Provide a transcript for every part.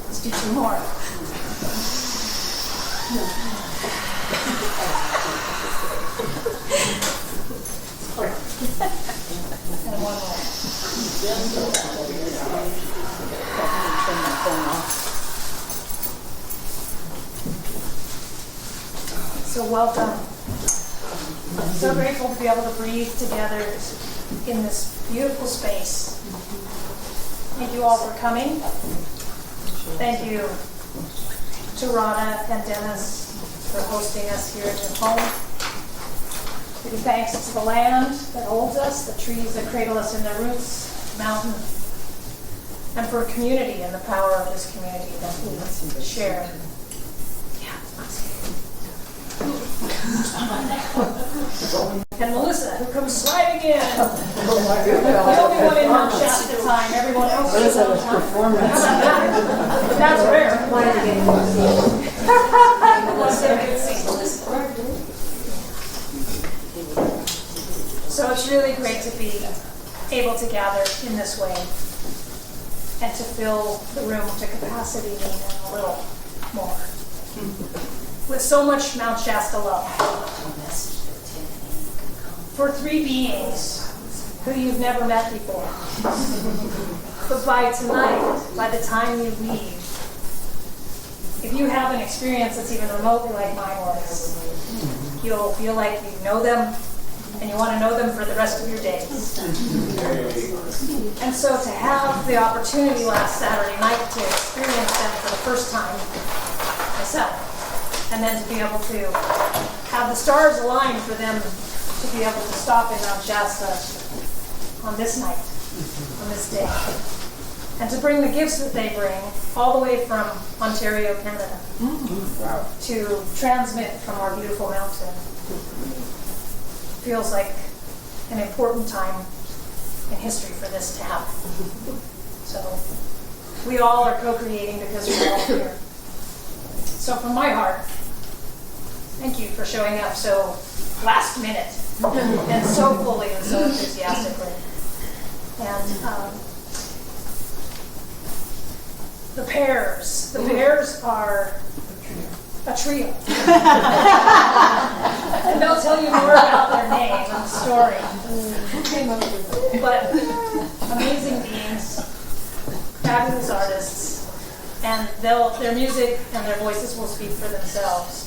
Let's do two more. And one more. So welcome. I'm so grateful to be able to breathe together in this beautiful space. Thank you all for coming. Thank you to Rana and Dennis for hosting us here at your home. Giving thanks to the land that holds us, the trees that cradle us in their roots, the mountain, and for community and the power of this community that we share. And Melissa, who comes sliding in. The only one in her Shasta time. Everyone else is on time. Performance. That's rare. So it's really great to be able to gather in this way and to fill the room to capacity and a little more. With so much Mount Shasta love. For three beings who you've never met before. But by tonight, by the time you leave, if you have an experience that's even remotely like mine was, you'll feel like you know them and you want to know them for the rest of your days. And so to have the opportunity last Saturday night to experience them for the first time myself, and then to be able to have the stars align for them to be able to stop in Mount Shasta on this night, on this day, and to bring the gifts that they bring all the way from Ontario, Canada, to transmit from our beautiful mountain. Feels like an important time in history for this to happen. So we all are co-creating because we're all here. So from my heart, thank you for showing up so last minute and so fully and so enthusiastically. And the pears are a trio. And they'll tell you more about their name and the story. But amazing beings, fabulous artists, and their music and their voices will speak for themselves.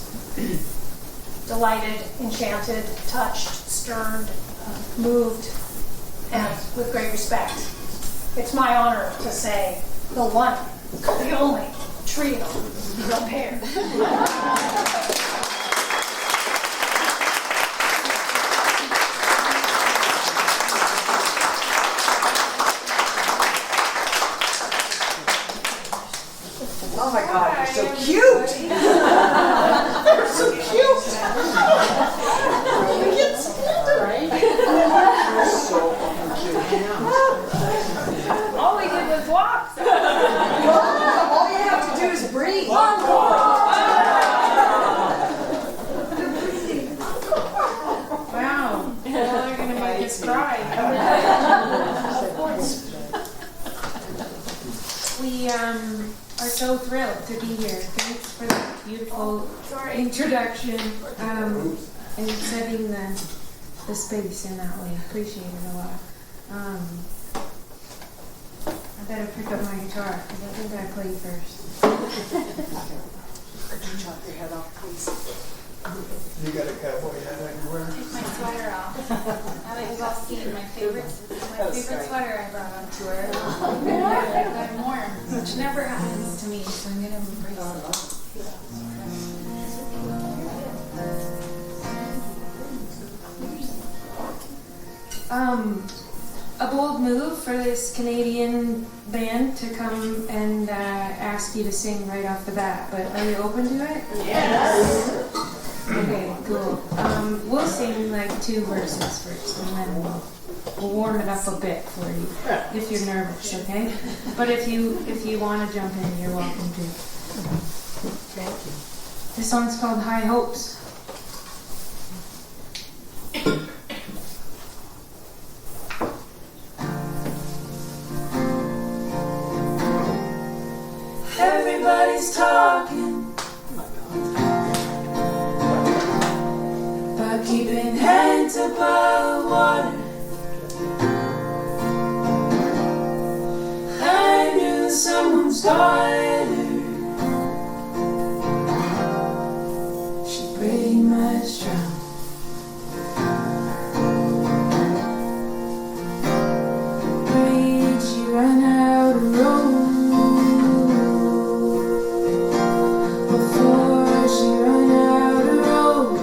Delighted, enchanted, touched, stirred, moved, and with great respect. It's my honor to say the one, the only trio, the pair. Oh my God, you're so cute! They're so cute! All we did was walk. All you have to do is breathe. Wow. Well, they're going to make us cry. Of course. We are so thrilled to be here. Thanks for the beautiful introduction and setting the space in that way. Appreciate it a lot. I better pick up my guitar because I think I played first. Could you chop your head off, please? You got a cowboy hat everywhere. Take my sweater off. Now that you've all seen my favorite sweater I brought on tour. I'm warm, which never happens. for this Canadian band to come and ask you to sing right off the bat, but are you open to it? Yes. Okay, cool. We'll sing like 2 verses first, and then we'll warm it up a bit for you, if you're nervous, okay? But if you want to jump in, you're welcome to. Thank you. This song's called High Hopes. Everybody's talking about keeping hands above water. I knew someone's daughter. She pretty much drowned. Did she run out of road? Before she run out of road,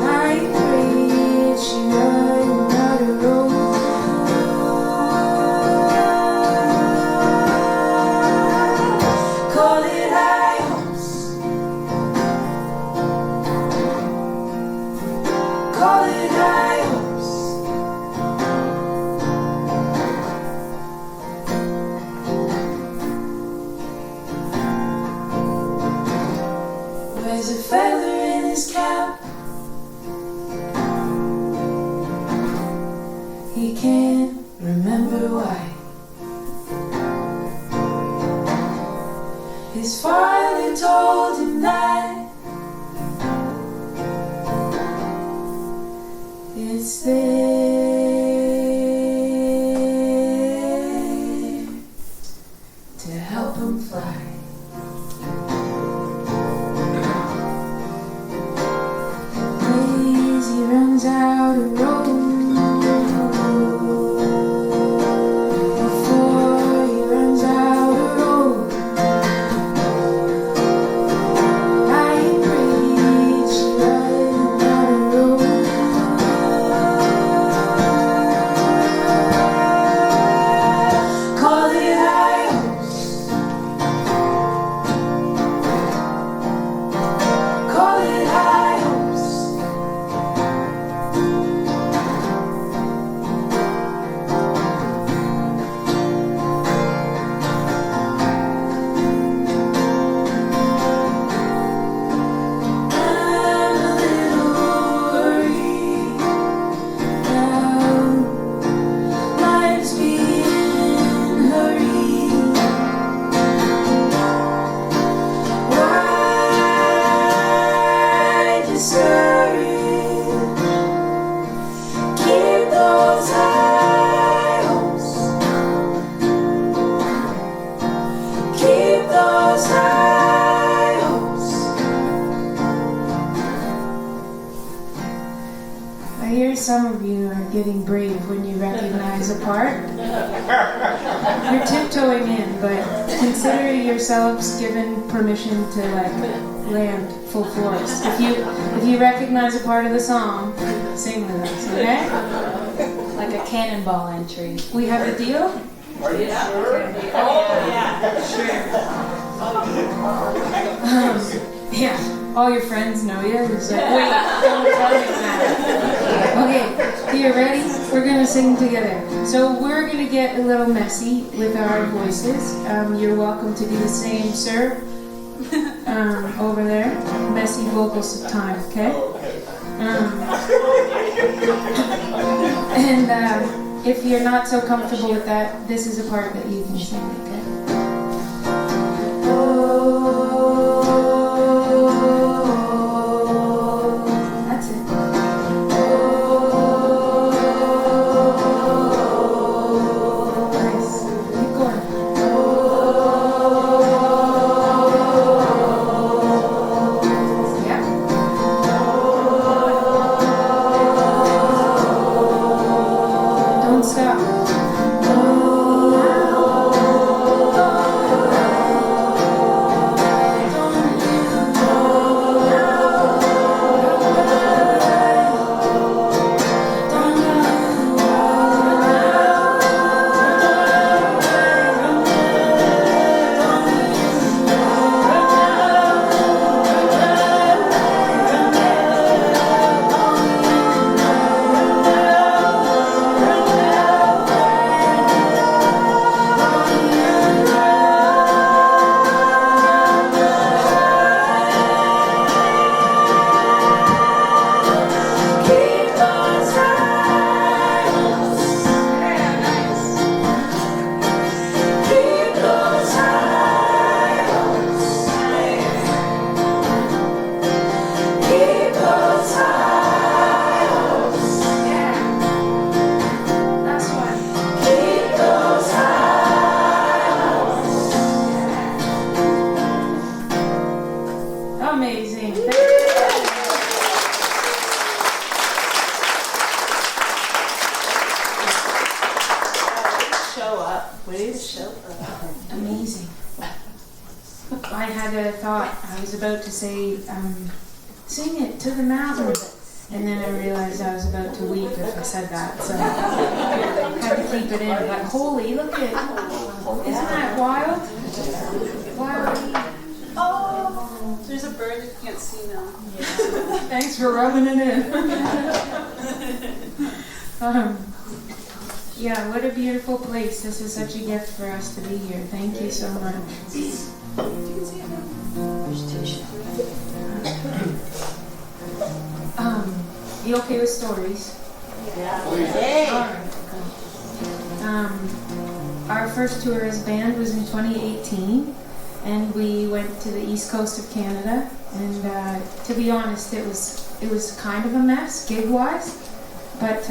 I prayed she run out of road. Call it high hopes. Call it high hopes. Wears a feather in his cap. He can't remember why. His father told him that it's there to help him fly. Lazy runs out of road before he runs out of road. I prayed she ran out of road. Call it high hopes. Call it high hopes. I'm a little worried now. Life's being hurried. Why discouraged? Keep those high hopes. Keep those high hopes. I hear some of you are getting brave when you recognize a part. You're tiptoeing in, but consider yourselves given permission to land full force. If you recognize a part of the song, sing with us, okay? Like a cannonball entry. We have a deal? Are you sure? Yeah, all your friends know you. It's like, wait, don't tell me that. Okay, you ready? We're gonna sing together. So we're gonna get a little messy with our voices. You're welcome to do the same, sir. Over there. Messy vocals time, okay? Okay. And if you're not so comfortable with that, this is a part that you can sing, okay? That's it. Nice. Keep going. Yeah. Don't stop. show up. Please show up. Amazing. I had a thought. I was about to say, sing it to the mountain. And then I realized I was about to weep if I said that. So I had to keep it in. But holy, look at it. Isn't that wild? Wild. Oh, there's a bird that you can't see now. Thanks for rubbing it in. Yeah, what a beautiful place. This is such a gift for us to be here. Thank you so much. You okay with stories? Yeah. All right. Our first tour as a band was in 2018, and we went to the east coast of Canada. And to be honest, it was kind of a mess gig-wise, but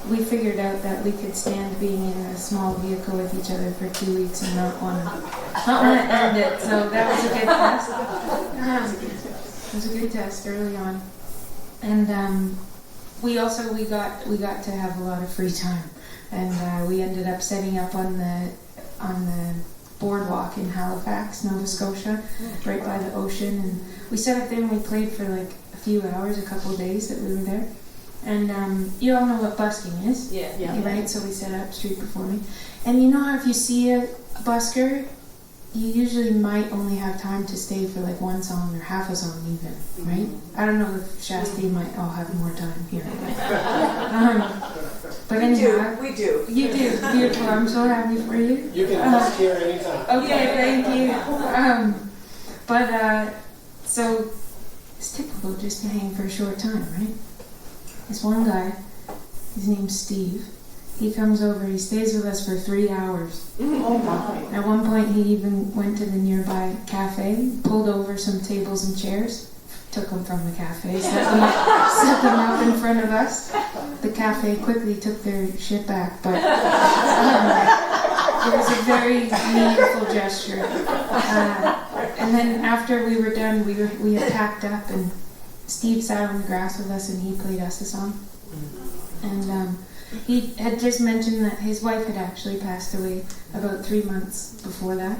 we figured out that we could stand being in a small vehicle with each other for 2 weeks and not want to end it. So that was a good test. It was a good test early on. And we got to have a lot of free time, and we ended up setting up on the boardwalk in Halifax, Nova Scotia, right by the ocean. And we set up there and we played for like a few hours, a couple of days that we were there. And you all know what busking is, Yeah. right? So we set up street performing, and you know how if you see a busker, you usually might only have time to stay for like one song or half a song even, right? I don't know if Shasta might all have more time here. But anyhow, We do. you do. Beautiful. I'm so happy for you. You can ask here anytime. Okay, thank you. So it's typical just to hang for a short time, right? This one guy, his name's Steve. He comes over, he stays with us for 3 hours. Oh my. At one point, he even went to the nearby cafe, pulled over some tables and chairs, took them from the cafe, set them up in front of us. The cafe quickly took their shit back, but it was a very meaningful gesture. And then after we were done, we had packed up, and Steve sat on the grass with us, and he played us a song. And he had just mentioned that his wife had actually passed away about 3 months before that,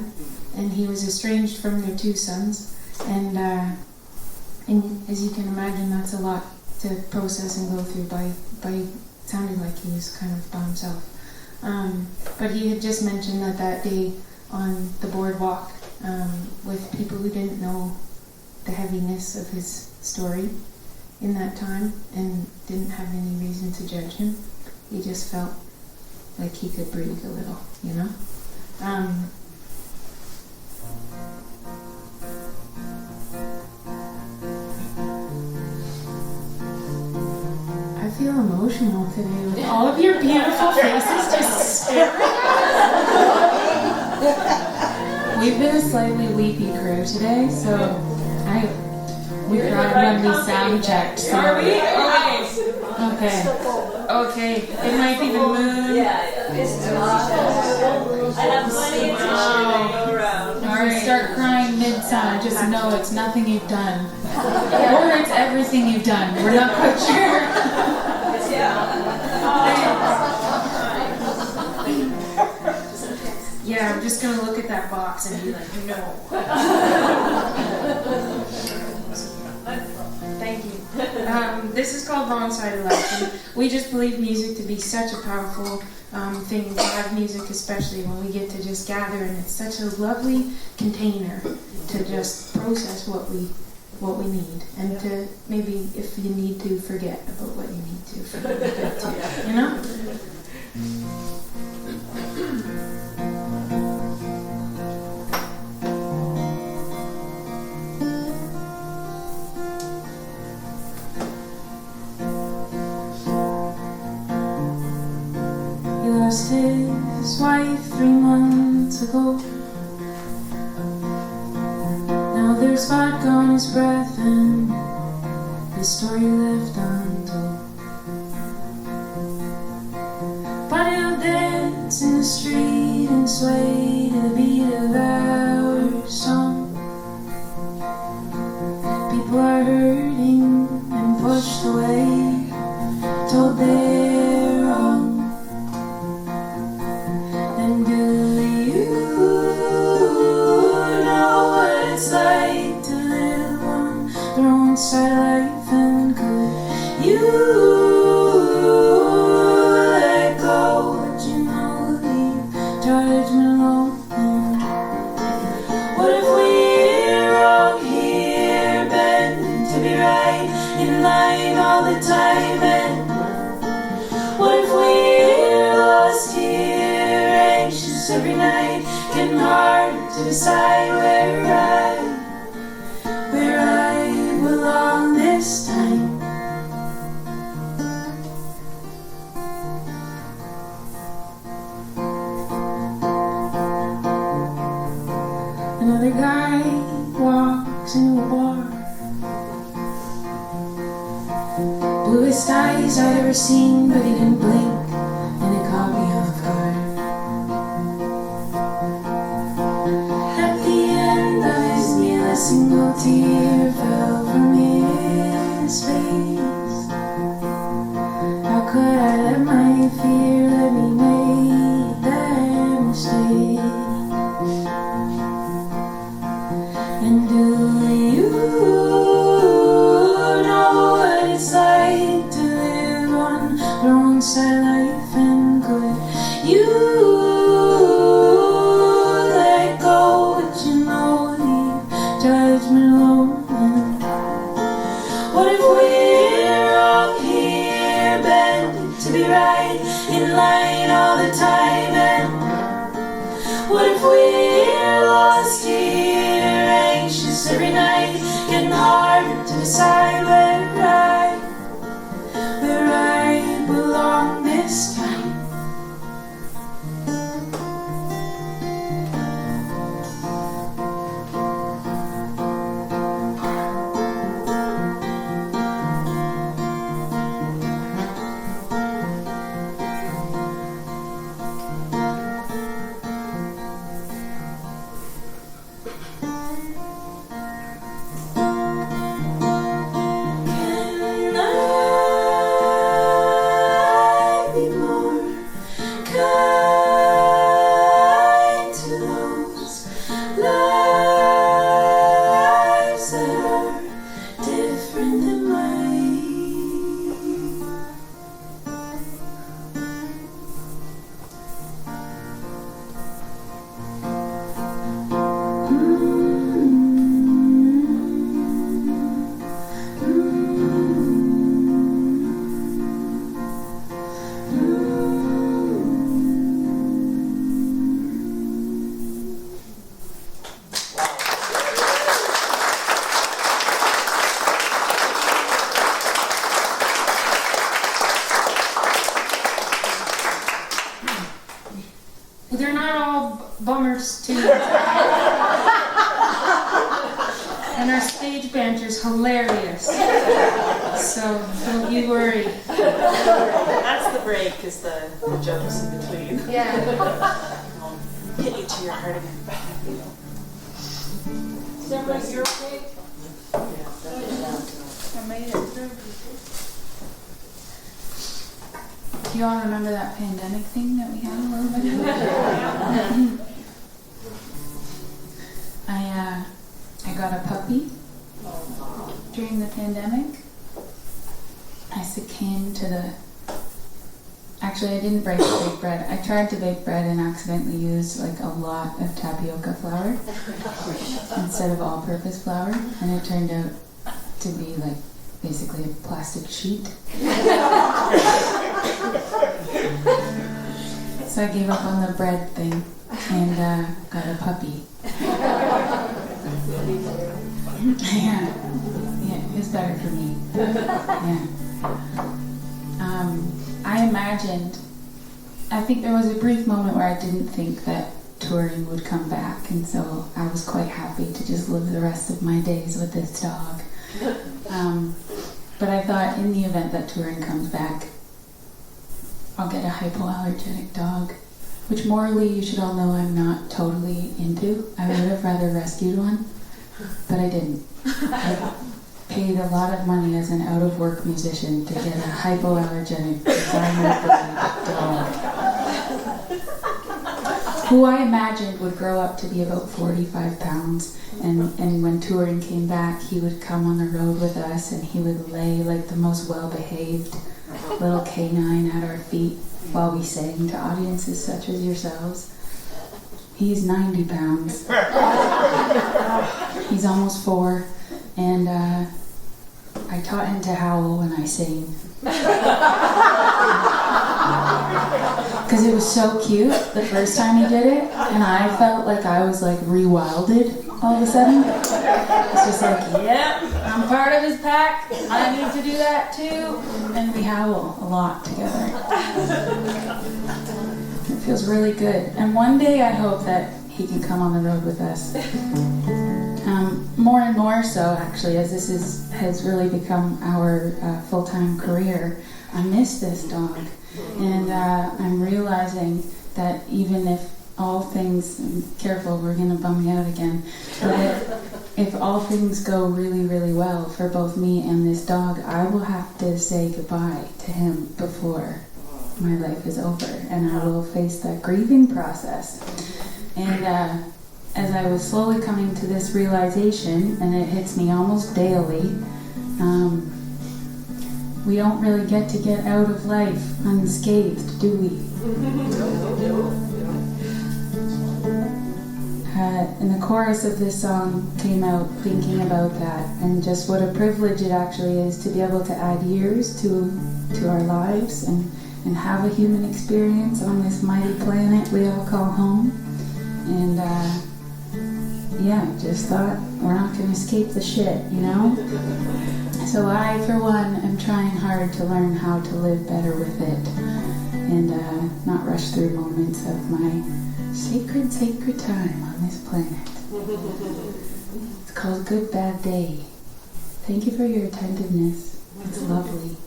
and he was estranged from their 2 sons. And as you can imagine, that's a lot to process and go through. By sounded like he was kind of by himself. But he had just mentioned that day on the boardwalk with people who didn't know the heaviness of his story in that time and didn't have any reason to judge him. He just felt like he could breathe a little, you know? I feel emotional today with all of your beautiful faces just staring at us. We've been a slightly weepy crew today, so we cried when we sound checked. So. Are we? Okay. Okay. It might be the moon. I have plenty of tissue to go around. If you start crying mid-song, just know it's nothing you've done. Or it's everything you've done. We're not quite sure. Yeah, I'm just going to look at that box and be like, no. Thank you. This is called Wrong Side of Life. And we just believe music to be such a powerful thing, live music especially, when we get to just gather, and it's such a lovely container to just process what we need, and to maybe, if you need to, forget about what you need to forget about too, you know? He lost his wife 3 months ago. Now there's vodka on his breath and his story left untold. But he'll dance in the street and sway to the beat of our song. People are hurting and pushed away, told they're wrong. anxious every night, getting hard to decide where I belong this time. Another guy walks into a bar, bluest eyes I'd ever seen, but he didn't blink, and it caught me off guard. At the end of his meal, a single tear fell from his face. How could I let my fear let me make that mistake? And do you know what it's like to live on the wrong side of life? And could you let go what you know, leave judgment alone? And what if we're all here, bent to be right, in line all the time? And what if we're lost here, anxious every night, getting hard to decide where I belong this time? Can I be more kind to those lives that are different than mine? They're not all bummers too. And our stage banter's hilarious. So don't you worry. That's the break, is the jokes in between. Yeah. Hit you to your heart again. Deborah, you're okay? I made it. Do you all remember that pandemic thing that we had a little bit ago? I got a puppy during the pandemic. I succumbed to the... Actually, I didn't bake bread. I tried to bake bread and accidentally used like a lot of tapioca flour instead of all-purpose flour, and it turned out to be like basically a plastic sheet. So I gave up on the bread thing and got a puppy. Yeah, it was better for me. Yeah. I imagined, I think there was a brief moment where I didn't think that touring would come back, and so I was quite happy to just live the rest of my days with this dog. But I thought in the event that touring comes back, I'll get a hypoallergenic dog, which morally you should all know I'm not totally into. I would have rather rescued one, but I didn't. I paid a lot of money as an out-of-work musician to get a hypoallergenic designer-breed dog, who I imagined would grow up to be about 45 pounds, and when touring came back, he would come on the road with us, and he would lay like the most well-behaved little canine at our feet while we sang to audiences such as yourselves. He's 90 pounds. He's almost 4, and I taught him to howl when I sing. because it was so cute the first time he did it, and I felt like I was like rewilded all of a sudden. It's just like, yep, I'm part of his pack. I need to do that too, and we howl a lot together. It feels really good, and one day I hope that he can come on the road with us. More and more so, actually, as this has really become our full-time career. I miss this dog, and I'm realizing that even if all things, careful, we're gonna bum you out again, but if all things go really, really well for both me and this dog, I will have to say goodbye to him before my life is over, and I will face that grieving process. And as I was slowly coming to this realization, and it hits me almost daily, we don't really get to get out of life unscathed, do we? And the chorus of this song came out thinking about that, and just what a privilege it actually is to be able to add years to our lives and have a human experience on this mighty planet we all call home. And yeah, just thought we're not going to escape the shit, you know? So I, for one, am trying hard to learn how to live better with it and not rush through moments of my sacred time on this planet. It's called Good Bad Day. Thank you for your attentiveness. It's lovely.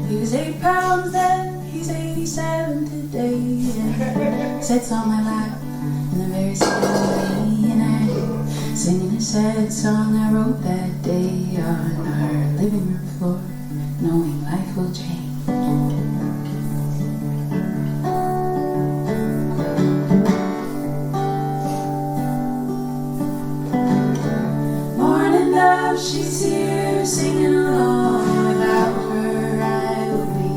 He was 8 pounds then, he's 87 today, and sits on my lap in a very sad way, and I'm singing a sad song I wrote that day on our living room floor, knowing life will change. Morning love, she's here singing along. Without her I would be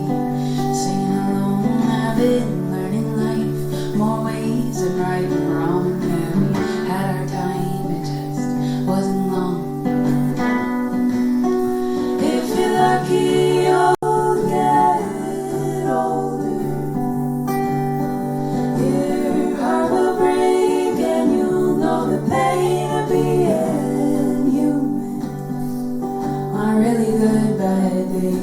singing alone. I've been learning life more ways than right and wrong. Yeah, we had our time, it just wasn't long. If you're lucky, you'll get older. Your heart will break and you'll know the pain of being human on a really good bad day.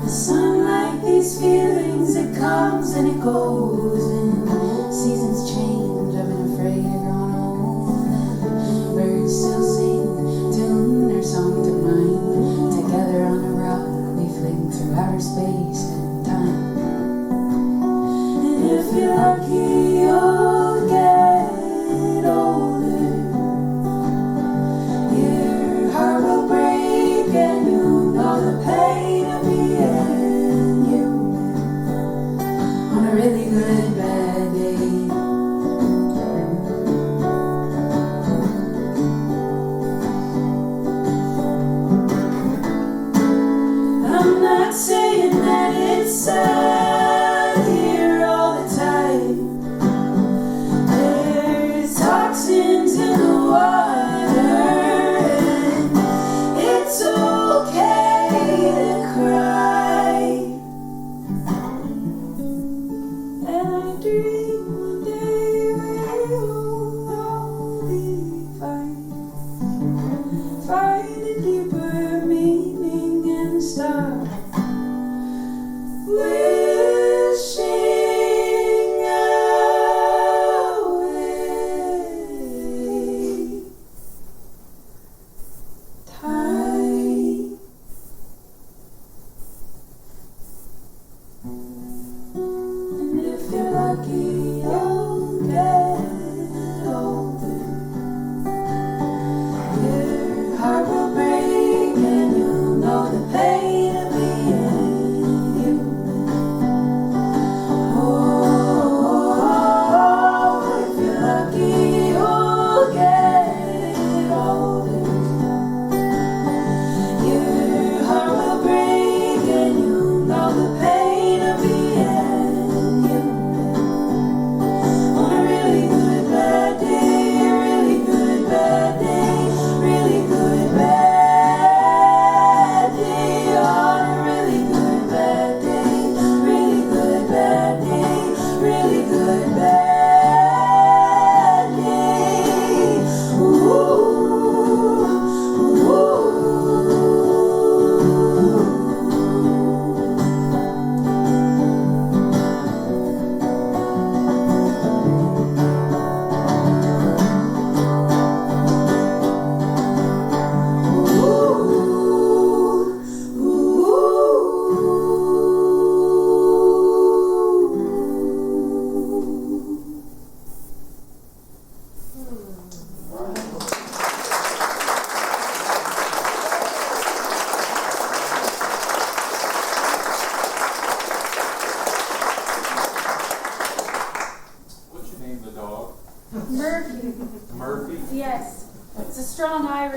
The sunlight, these feelings, it comes and it goes, and seasons change. I've been afraid of growing old, and birds still sing, tune their song to mine. Together on a rock, we fling through outer space and time. And if you're lucky, you'll get older. Your heart will break and you'll know the pain of being human on a really good bad day. I'm not saying that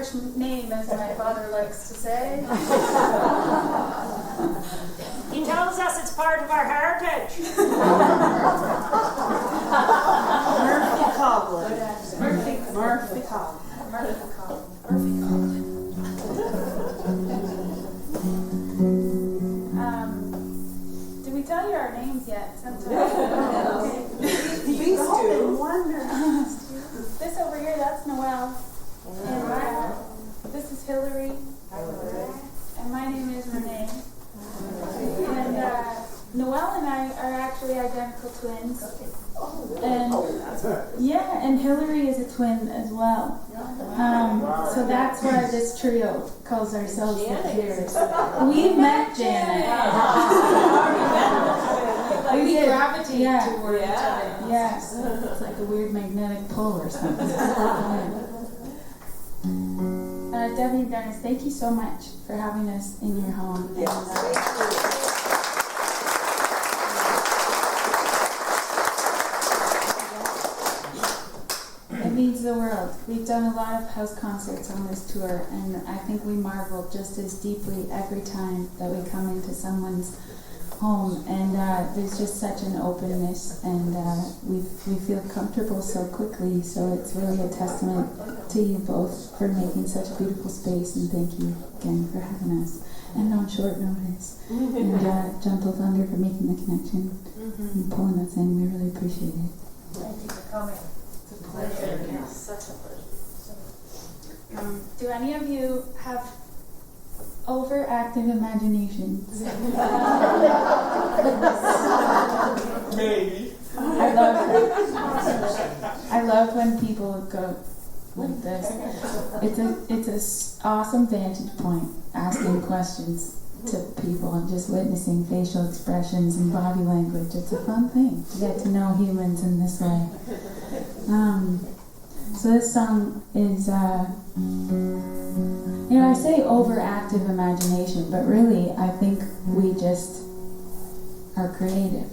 Irish name, as my father likes to say. He tells us it's part of our heritage. Murphy Cobbler. Murphy. Murphy Cobbler. Murphy Cobb. Did we tell you our names yet? Okay. These two. This over here, that's Noelle. And this is Hillary. And my name is Renee. And Noelle and I are actually identical twins. And yeah, and Hillary is a twin as well. So that's why this trio calls ourselves the Peers. We met Janet. We gravitate Yeah. toward each other. Yes, it's like a weird magnetic pull or something. Debbie and Dennis, thank you so much for having us in your home. Yes. It means the world. We've done a lot of house concerts on this tour, and I think we marvel just as deeply every time that we come into someone's home, and there's just such an openness, and we feel comfortable so quickly, so it's really a testament to you both for making such a beautiful space, and thank you again for having us, and on short notice, and Gentle Thunder for making the connection and pulling us in. We really appreciate it. Thank you for coming. It's a pleasure. Yes, such a pleasure. Do any of you have overactive imaginations? Maybe. I love that. I love when people go like this. It's an awesome vantage point, asking questions to people and just witnessing facial expressions and body language. It's a fun thing to get to know humans in this way. So this song is, I say overactive imagination, but really I think we just are creative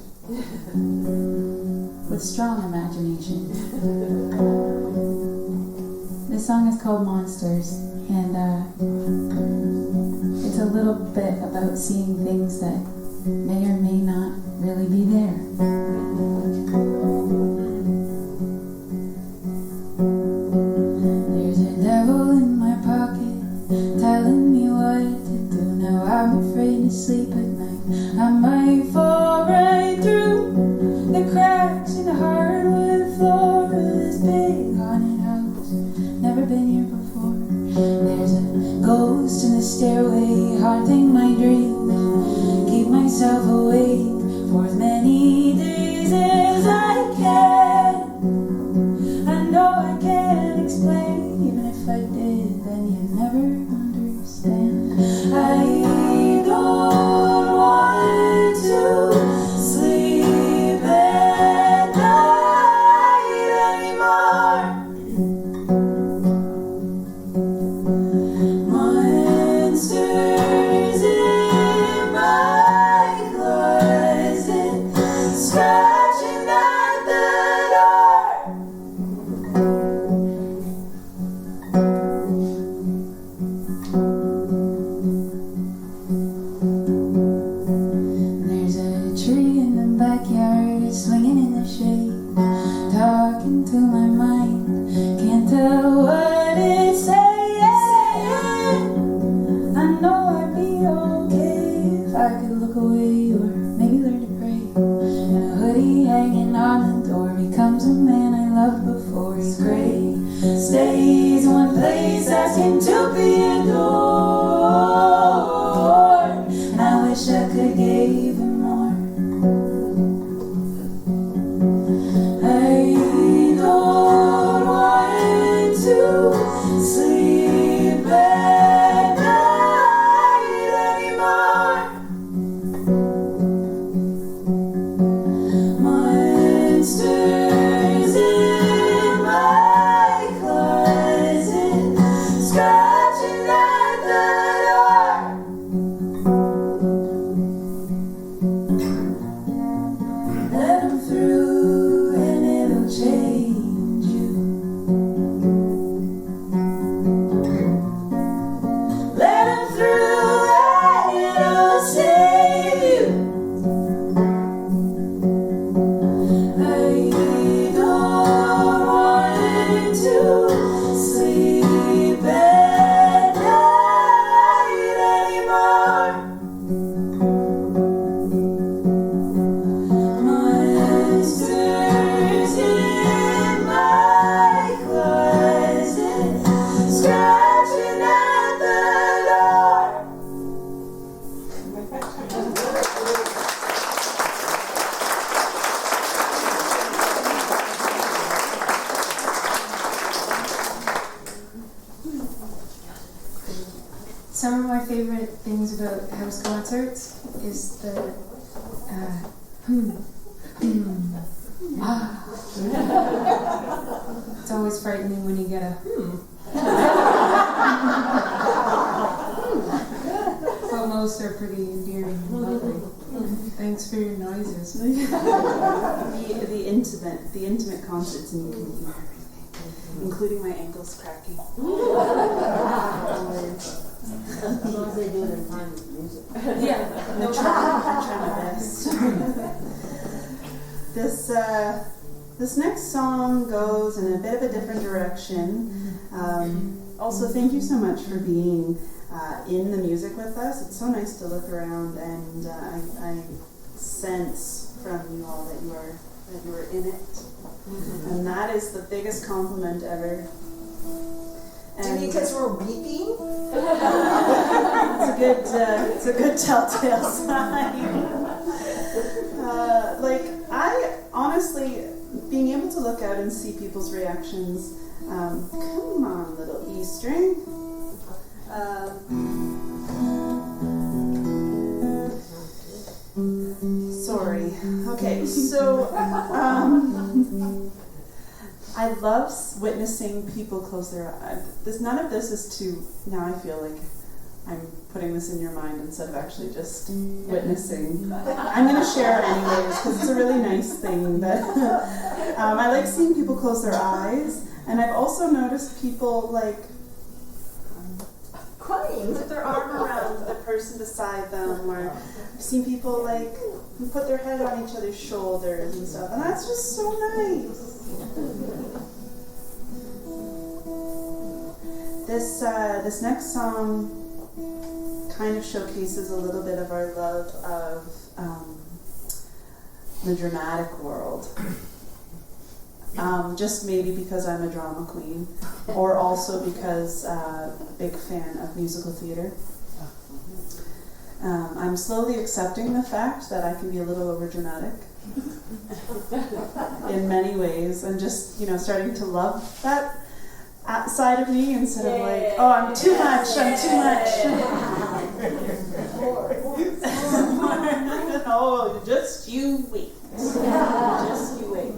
with strong imagination. This song is called Monsters, and it's a little bit about seeing things that may or may not really be there. There's a devil in my pocket telling me what to do. Now I'm afraid to sleep at night. I might fall right through the cracks in the hardwood floor of this big haunted house. Never been here before. There's a ghost in the stairway haunting my dreams. Keep myself awake for as many days as I can. I know I can't explain, even if I did, then you'd never understand. I don't want to sleep at night anymore. Monsters in my closet, scratching at the door. There's a tree in the backyard, swinging in the shade, talking to my mind. Can't tell what it's saying. I know I'd be okay if I could look away or maybe learn to pray. And a hoodie hanging on the door becomes a man I loved before. He's gray, stays in one place, asking to be adored. And I wish I could give him more. I don't want to sleep at night things about house concerts is the ah. It's always frightening when you get a but most are pretty endearing and lovely. Thanks for your noises. The intimate concerts, and you can hear everything, including my ankles cracking. As long as they do it in time with music. Yeah, no trying. I'm trying my best. This next song goes in a bit of a different direction. Also, thank you so much for being in the music with us. It's so nice to look around, and I sense from you all that you are in it, and that is the biggest compliment ever. Do you mean because we're weeping? It's a good telltale sign. I honestly, being able to look out and see people's reactions. Come on, little E string. Sorry. Okay, so I love witnessing people close their eyes. None of this is to, now I feel like I'm putting this in your mind instead of actually just witnessing. I'm going to share it anyways because it's a really nice thing. That I like seeing people close their eyes, and I've also noticed people Crying. put their arm around the person beside them, or I've seen people put their head on each other's shoulders and stuff, and that's just so nice. This next song kind of showcases a little bit of our love of the dramatic world. Just maybe because I'm a drama queen, or also because a big fan of musical theater. I'm slowly accepting the fact that I can be a little overdramatic in many ways, and just starting to love that side of me instead of I'm too much. No, just you wait. Just you wait.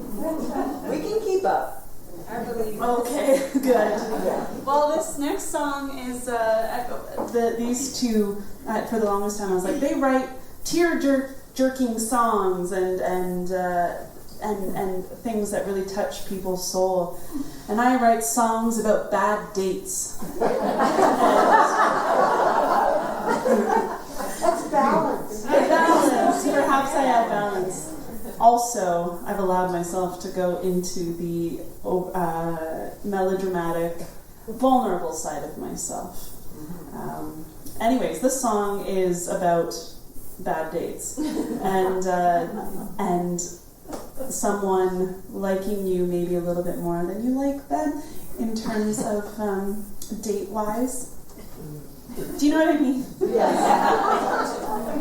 We can keep up. I believe. Okay, good. Well, this next song is these two. For the longest time, I was like, they write tear-jerking songs and things that really touch people's soul, and I write songs about bad dates. That's balance. Balance. Perhaps I have balance. Also, I've allowed myself to go into the melodramatic, vulnerable side of myself. Anyways, this song is about bad dates and someone liking you maybe a little bit more than you like them in terms of date-wise. Do you know what I mean? Yes.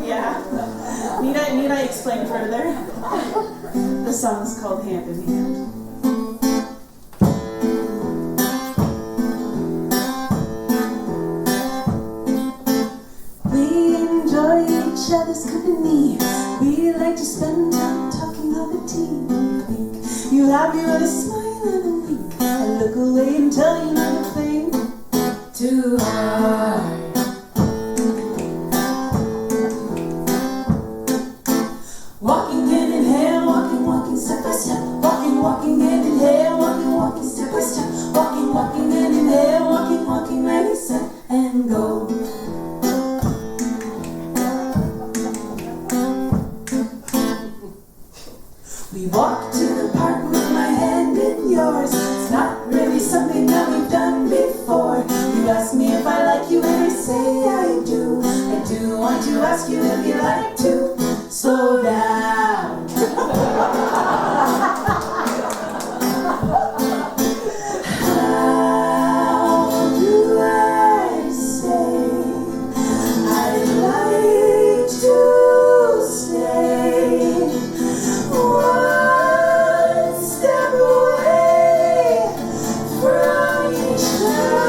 Yeah. Need I explain further? The song is called Hand in Hand. We enjoy each other's company. We like to spend time talking over tea. You have me with a smile and a wink. I look away and tell you not to think too hard. Walking hand in hand, walking step by step. Walking hand in hand, walking step by step. Walking hand in hand, walking ready, set, and go. We walk to the park with my hand in yours. It's not really something that we've done before. You ask me if I like you and I say I do. I do want to ask you if you like to slow down. How do I say I'd like to stay one step away from each other?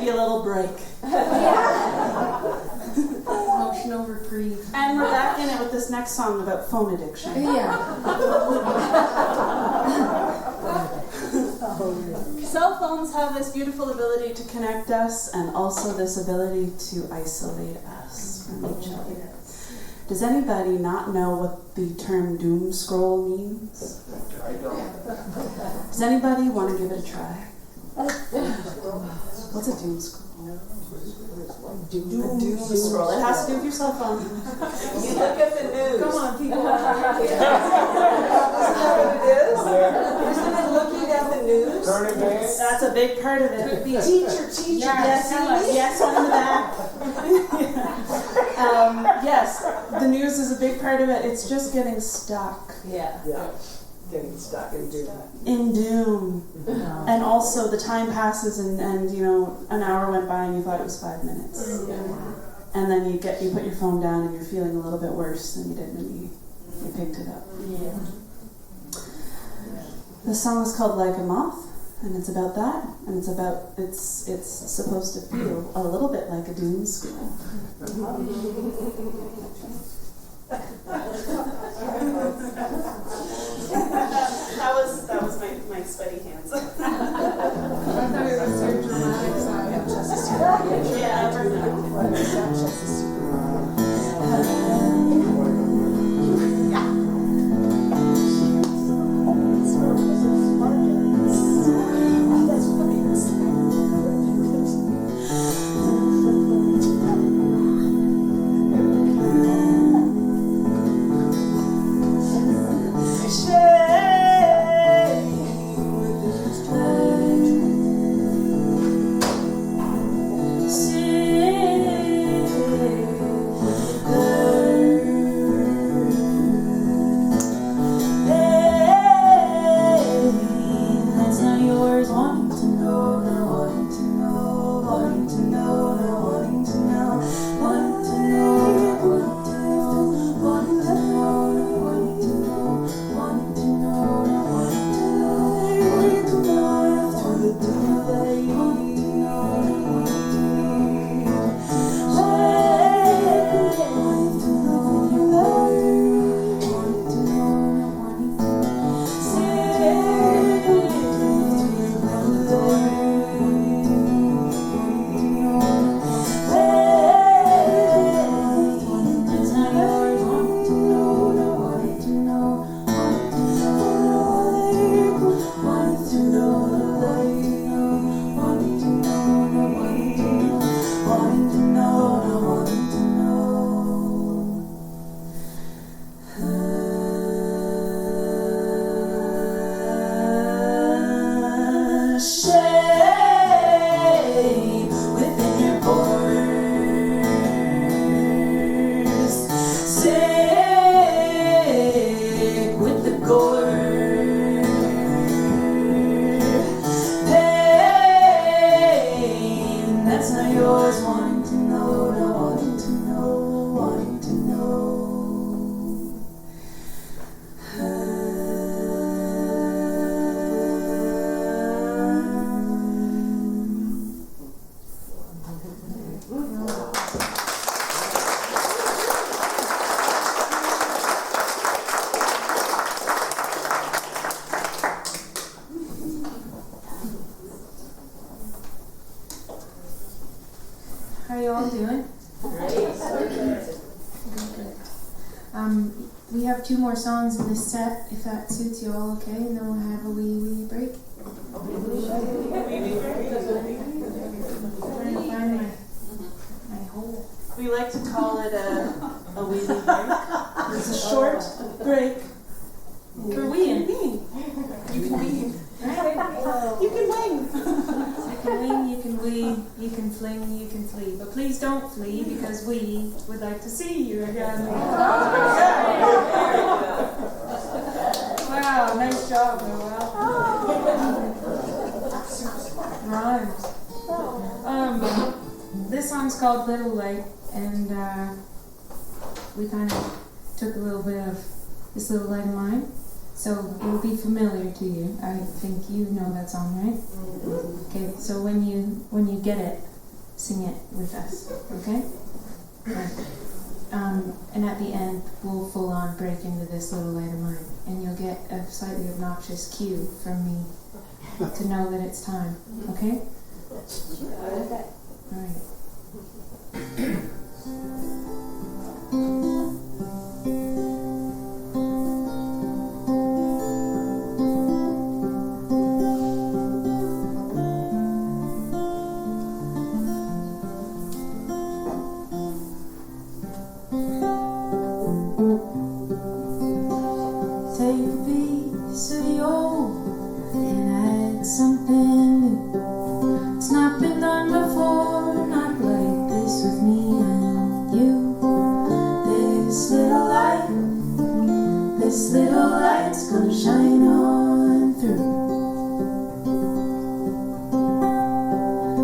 be a little break. Emotional reprieve. And we're back in it with this next song about phone addiction. Yeah. Cell phones have this beautiful ability to connect us and also this ability to isolate us from each other. Does anybody not know what the term doom scroll means? I don't. Does anybody want to give it a try? What's a doom scroll? Doom scroll. It has to do with your cell phone. You look at the news. Come on, people. Isn't that what it is? Isn't it looking at the news? Turn it back. That's a big part of it. Teacher, Yes, yes, one in the back. Yes, the news is a big part of it. It's just getting stuck Yeah. Getting stuck in doom. in doom. And also the time passes and you know, an hour went by and you thought it was 5 minutes. And then you put your phone down and you're feeling a little bit worse than you did when you picked it up. The song is called Like a Moth, and it's about that, and it's supposed to feel a little bit like a doom scroll. that was my sweaty hands. I thought it was so dramatic side. How are you all doing? We have 2 more songs in this set, if that suits you all okay, and then we'll have a wee break. I'm trying to find my hole. We like to call it a wee break. It's a short break. For weeing. You can weave. You can wing. You can wing, you can weave, you can fling, you can flee. But please don't flee because we would like to see you again. Wow, nice job, Noel. Rhymes. This song's called Little Light, and we kind of took a little bit of this little light of mine. So it will be familiar to you. I think you know that song, right? Okay, so when you get it, sing it with us, okay? Right. And at the end, we'll full on break into this little light of mine, and you'll get a slightly obnoxious cue from me to know that it's time, okay? All right. Take a piece of the old and add something new. It's not been done before, not like this with me and you. This little light's gonna shine on through.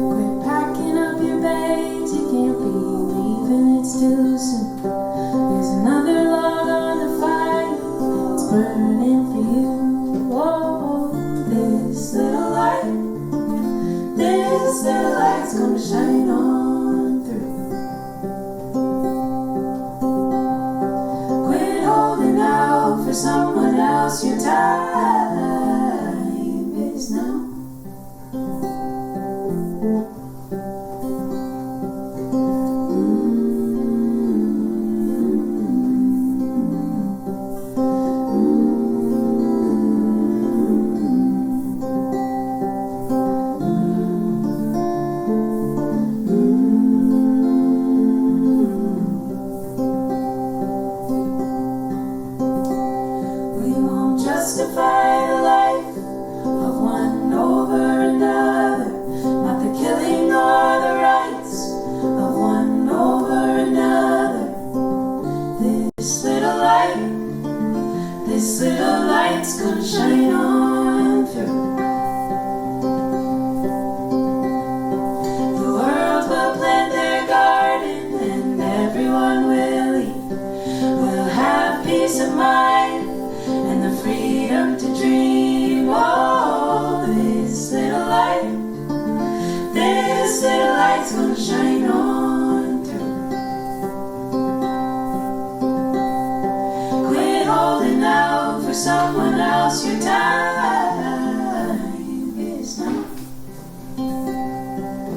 Quit packing up your bags, you can't be leaving, it's too soon. There's another log on the fire, it's burning for you. Oh, this little light's gonna shine on through. Quit holding out for someone else, your time is now. We won't justify the life of one over another, not the killing or the rights of one over another. This little light's gonna shine on through. The world will plant their garden and everyone will eat. We'll have peace of mind and the freedom to dream. Oh, this little light's gonna shine on through. Quit holding out for someone else, your time is now.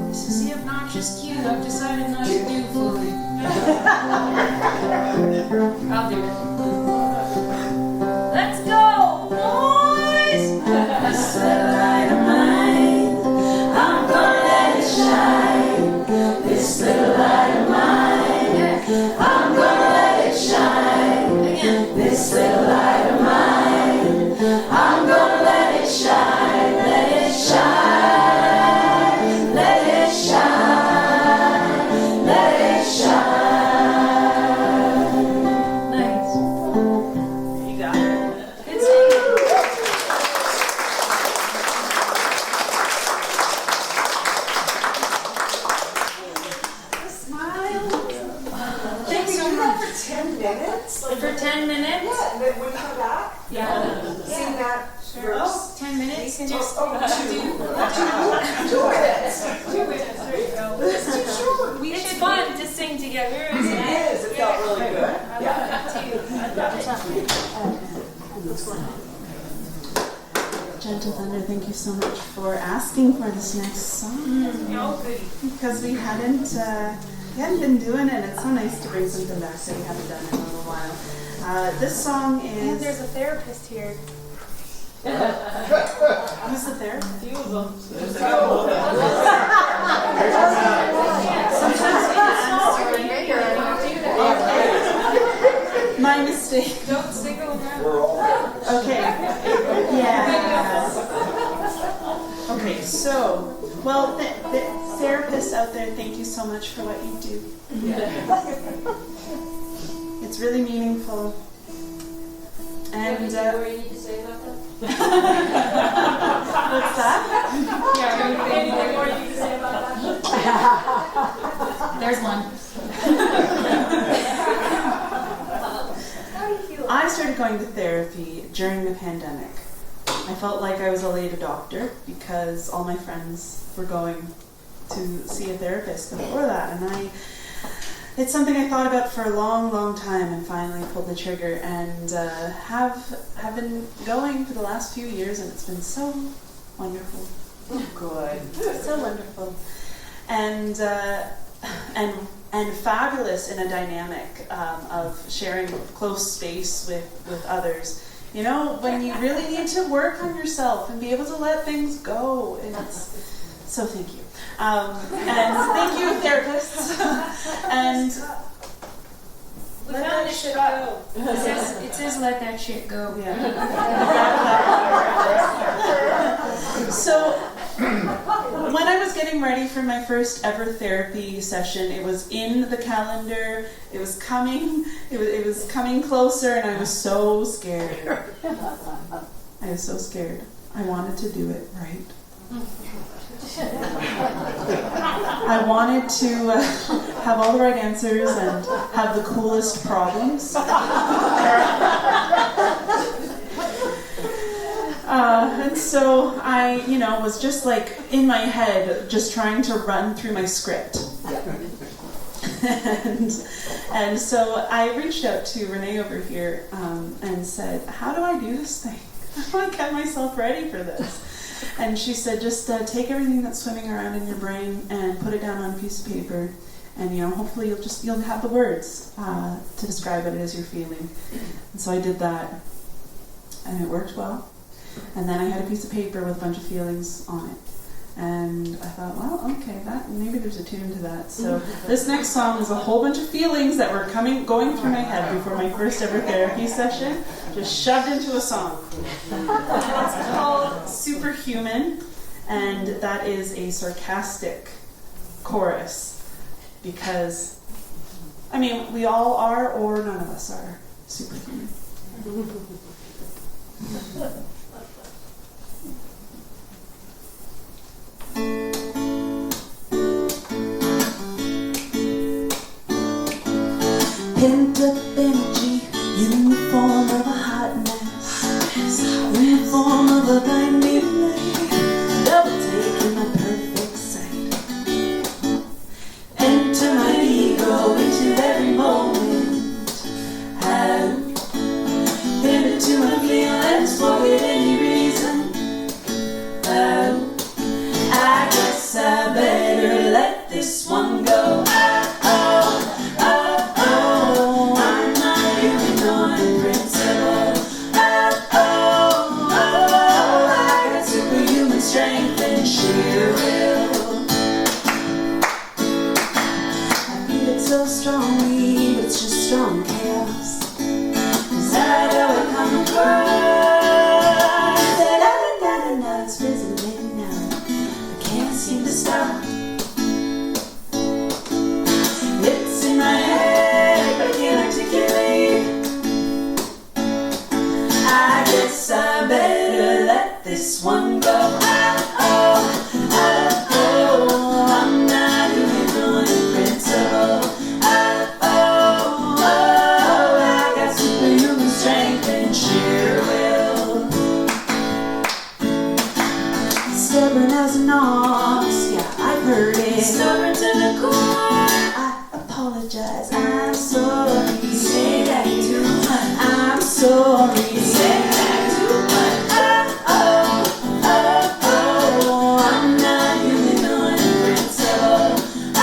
This is the obnoxious cue I've decided not to do fully. I'll do it. Let's go, boys! This little light of mine, I'm gonna let it shine. This little light of mine, I'm gonna let it shine. Again. This little light of mine, I'm gonna let it shine. Let it shine. Let it shine. Let it shine. Nice. You got it. Good singing. Thanks so much. For 10 minutes? Like, For 10 minutes? yeah, and then when you come back, sing that verse. 10 minutes? Just Oh, 2 minutes. 2 minutes, there you go. It's too short. It's fun to sing together, It isn't it? is. It felt really good. I love it too. I love it. Gentle Thunder, thank you so much for asking for this next song. Oh, goody. Because we hadn't been doing it. It's so nice to bring something back that we haven't done in a little while. This song And is. there's a therapist here. Who's the therapist? My mistake. Don't single around. Okay. Yeah. Okay, so, well, the therapists out there, thank you so much for what you do. It's really meaningful. And, Anything more you need to say about that? what's that? Yeah, anything more you need to say about that? There's one. How do you feel? I started going to therapy during the pandemic. I felt like I was a late adopter because all my friends were going to see a therapist before that, and it's something I thought about for a long, long time, and finally pulled the trigger, and have been going for the last few years, and it's been so wonderful. Good. So wonderful, and fabulous in a dynamic of sharing close space with others. You know, when you really need to work on yourself and be able to let things go, and so thank you. And thank you, therapists. And We found this shit go. It says let that shit go. yeah. So when I was getting ready for my first ever therapy session, it was in the calendar. It was coming. It was coming closer, and I was so scared. I was so scared. I wanted to do it right. I wanted to have all the right answers and have the coolest problems. And so I, was just like in my head, just trying to run through my script. And so I reached out to Renee over here and said, how do I do this thing? How do I get myself ready for this? And she said, just take everything that's swimming around in your brain and put it down on a piece of paper, and hopefully you'll have the words to describe what it is you're feeling. And so I did that, and it worked well. And then I had a piece of paper with a bunch of feelings on it, and I thought, well, okay, maybe there's a tune to that. So this next song is a whole bunch of feelings that were going through my head before my first ever therapy session, just shoved into a song. It's called Superhuman, and that is a sarcastic chorus, because, we all are, or none of us are superhuman. Pent up energy in the form of a hot mess, in the form of a blinding light, double taking my perfect sight. Enter my ego into every moment. Have been into my feelings for any reason. I guess I better let this one go. Strength and sheer will. I feel it so strongly, but it's just strong chaos. 'Cause I know it come across. Da-da-da-da-da, it's fizzling now. I can't seem to stop. It's in my head, but I can't articulate. I guess I better let this one go. I'm not even in principle. I got superhuman strength and sheer will. Stubborn as an ox, yeah, I've heard it. Stubborn to the core. I apologize, I'm sorry. Say that too much. I'm sorry. Say that too much. I'm not human on principle. I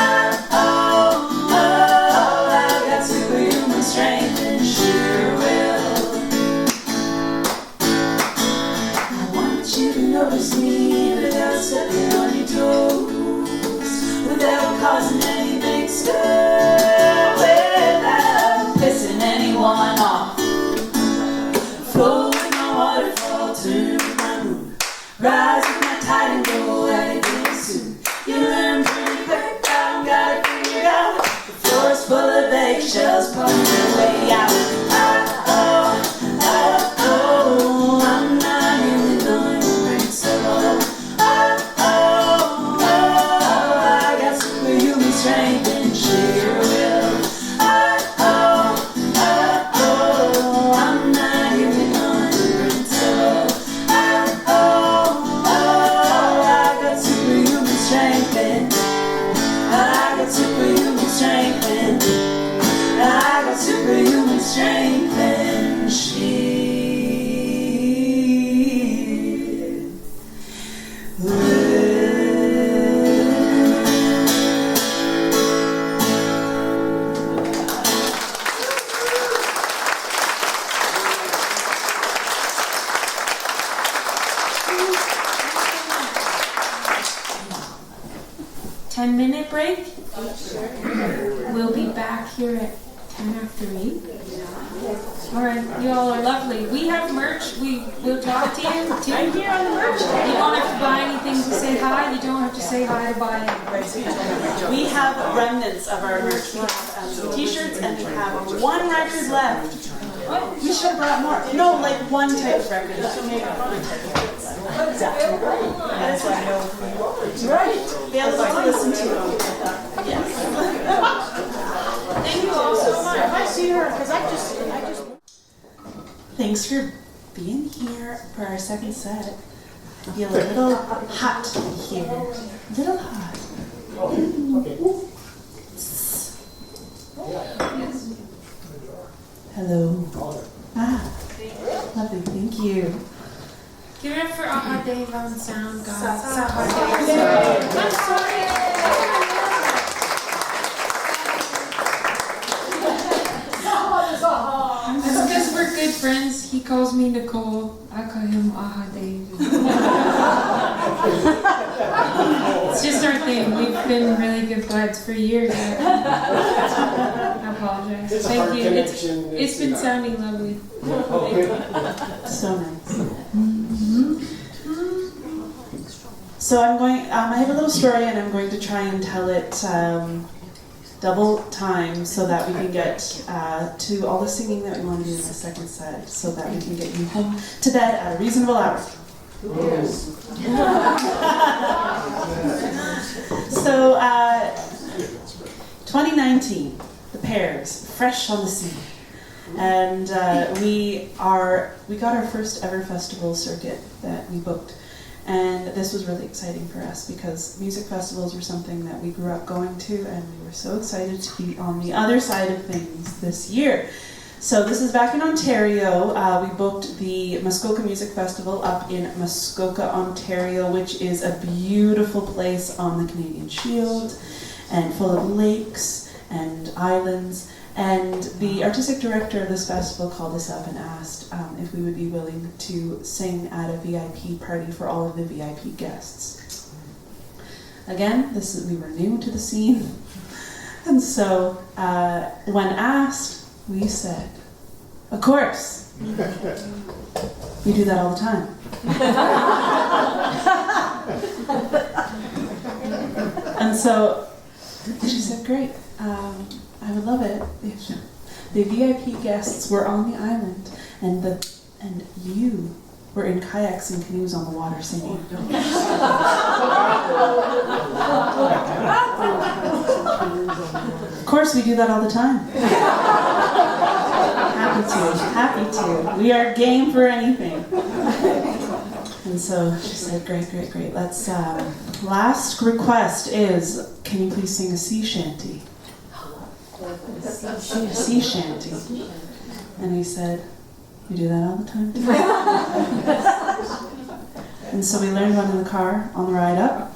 got superhuman strength and sheer will. I want you to notice me without stepping on your toes, without causing any big stir, without pissing anyone off. Flow with my waterfall, turn with my moon, rise with my tide and go at it real soon. You learn pretty quick, I don't got it figured out. The floor's full of eggshells, pulling their way out. I'm not human on principle. I got superhuman strength and sheer will. I'm not human on principle. I 10-minute break? We'll be back here at 10 after 8. Alright, you all are lovely. We have merch. We'll talk to you too. I'm here on the merch. You don't have to buy anything to say hi. You don't have to say hi to buy it. We have remnants of our merch. We have some t-shirts and we have one record left. We should have brought more. No, like one type of record. This will make a fun type of record left. Exactly. That's why I know who you are. Right. Be able to listen to them. Yes. Thank you all so much. If I see her, because I just. Thanks for being here for our second set. I feel a little hot here. A little hot. Hello. Lovely. Thank you. Give it up for Aha Dave on sound, guys. Aha I'm sorry. It's because we're good friends. He calls me Nicole. I call him Aha Dave. It's just our thing. We've been really good buds for years. I apologize. Thank you. It's been sounding lovely. So nice. So I'm going. I have a little story, and I'm going to try and tell it double time so that we can get to all the singing that we want to do in the second set, so that we can get you home to bed at a reasonable hour. So 2019, the Pears, fresh on the scene. And we got our first ever festival circuit that we booked. And this was really exciting for us because music festivals were something that we grew up going to, and we were so excited to be on the other side of things this year. So this is back in Ontario. We booked the Muskoka Music Festival up in Muskoka, Ontario, which is a beautiful place on the Canadian Shield and full of lakes and islands. And the artistic director of this festival called us up and asked if we would be willing to sing at a VIP party for all of the VIP guests. Again, we were new to the scene. And so when asked, we said, of course. We do that all the time. And so she said, great. I would love it if the VIP guests were on the island and you were in kayaks and canoes on the water singing. Of course, we do that all the time. Happy to. We are game for anything. And so she said, great. Let's, last request is, can you please sing a sea shanty? A sea shanty. And we said, we do that all the time. And so we learned one in the car on the ride up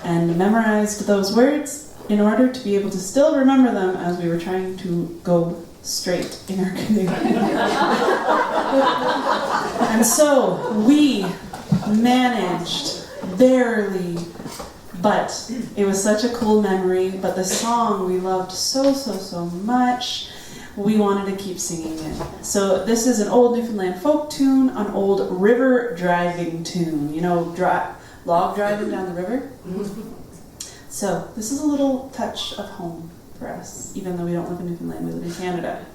and memorized those words in order to be able to still remember them as we were trying to go straight in our canoe. And so we managed, barely, but it was such a cool memory. But the song we loved so much, we wanted to keep singing it. So this is an old Newfoundland folk tune, an old river driving tune. You know, log driving down the river? So this is a little touch of home for us, even though we don't live in Newfoundland, we live in Canada.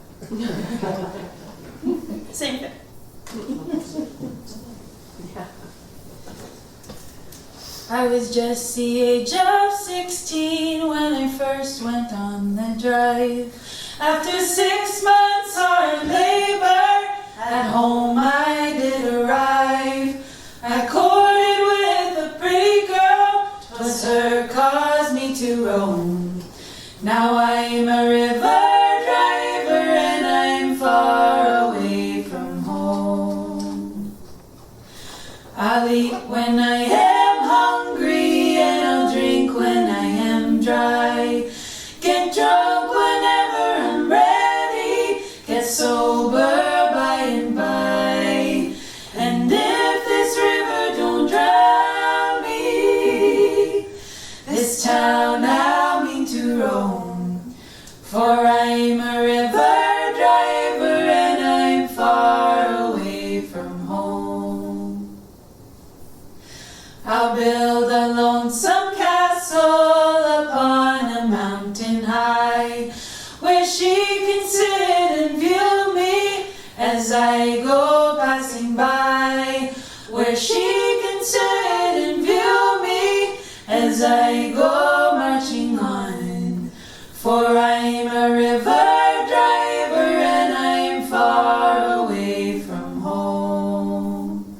Same thing. I was just the age of 16 when I first went on the drive. After 6 months hard labor, at home I did arrive. I courted with a pretty girl, 'twas her caused me to roam. Now I'm a river driver and I'm far away from home. I'll eat when I am hungry and I'll drink when I am dry. Get drunk whenever I'm ready, get sober by and by. And if this river don't drown me, this town I'll build a lonesome castle upon a mountain high, where she can sit and view me as I go passing by. Where she can sit and view me as I go marching on. For I'm a river driver and I'm far away from home.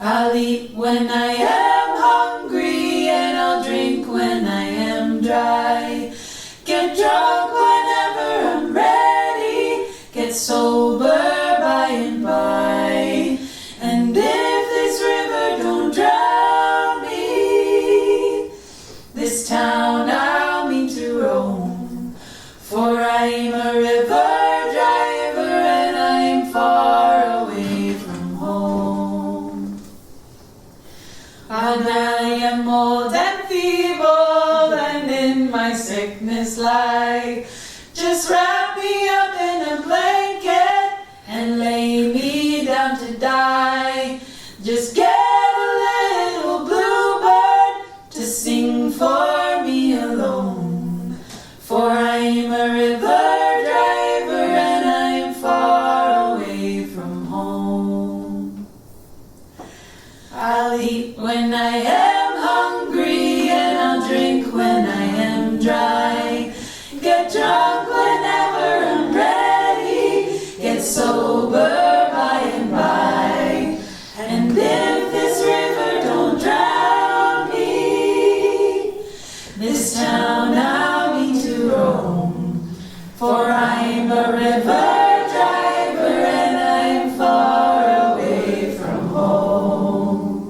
I'll eat when I am hungry and I'll drink when I am dry. Get drunk whenever I'm ready, get sober by and by. And if this river don't drown me, this town I'll mean to roam. For I'm a river driver and I'm far away from home. And I am old and feeble and in my sickness lie. Just wrap me up in a blanket and lay me down to die. Just get a little bluebird to sing for me alone. For I'm a river driver and I'm far away from home. I'll eat when I am hungry and I'll drink when I am dry. Get drunk whenever I'm ready, get sober by and by. And if this river don't drown me, this town I'll mean to roam. For I'm a river driver and I'm far away from home.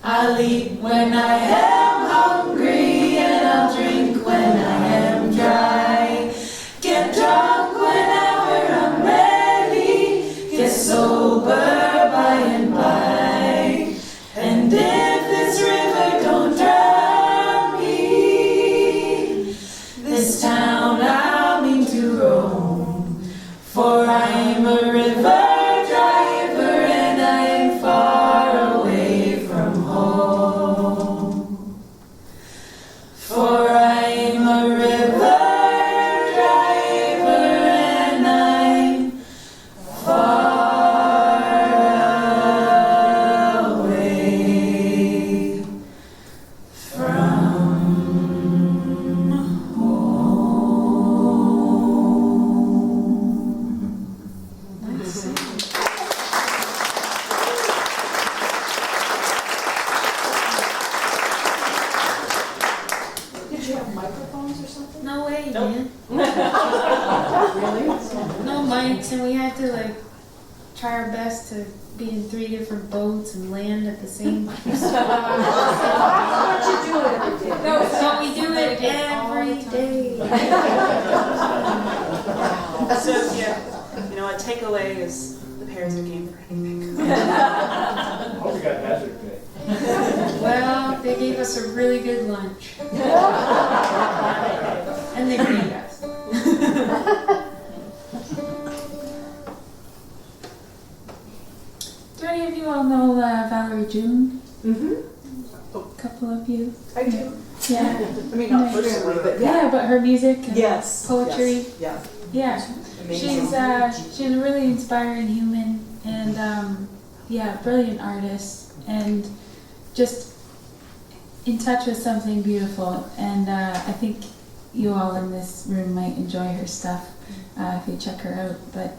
I'll eat when I am hungry and I'll drink when I am dry. Get drunk whenever I'm ready, get sober by and by. And if this river don't drown me, this town I'll mean to roam. For I'm a river driver and I'm far away from home. For I'm a river driver and I'm far away from home. Did you have microphones or something? No way, man. Really? No mics, and we had to like try our best to be in 3 different boats and land at the same time. But you do it every day. So we do it every day. So yeah, you know what? Takeaway is the pears are game for anything. I hope you got hazard pay. Well, they gave us a really good lunch. And they paid us. Do any of you all know Valerie June? Mm-hmm. A couple of you? I do. Yeah. I mean, not personally, but yeah. Yeah, but her music and Yes. poetry. Yes. Yeah. Amazing. She's a really inspiring human and brilliant artist and just in touch with something beautiful. And I think you all in this room might enjoy her stuff if you check her out. But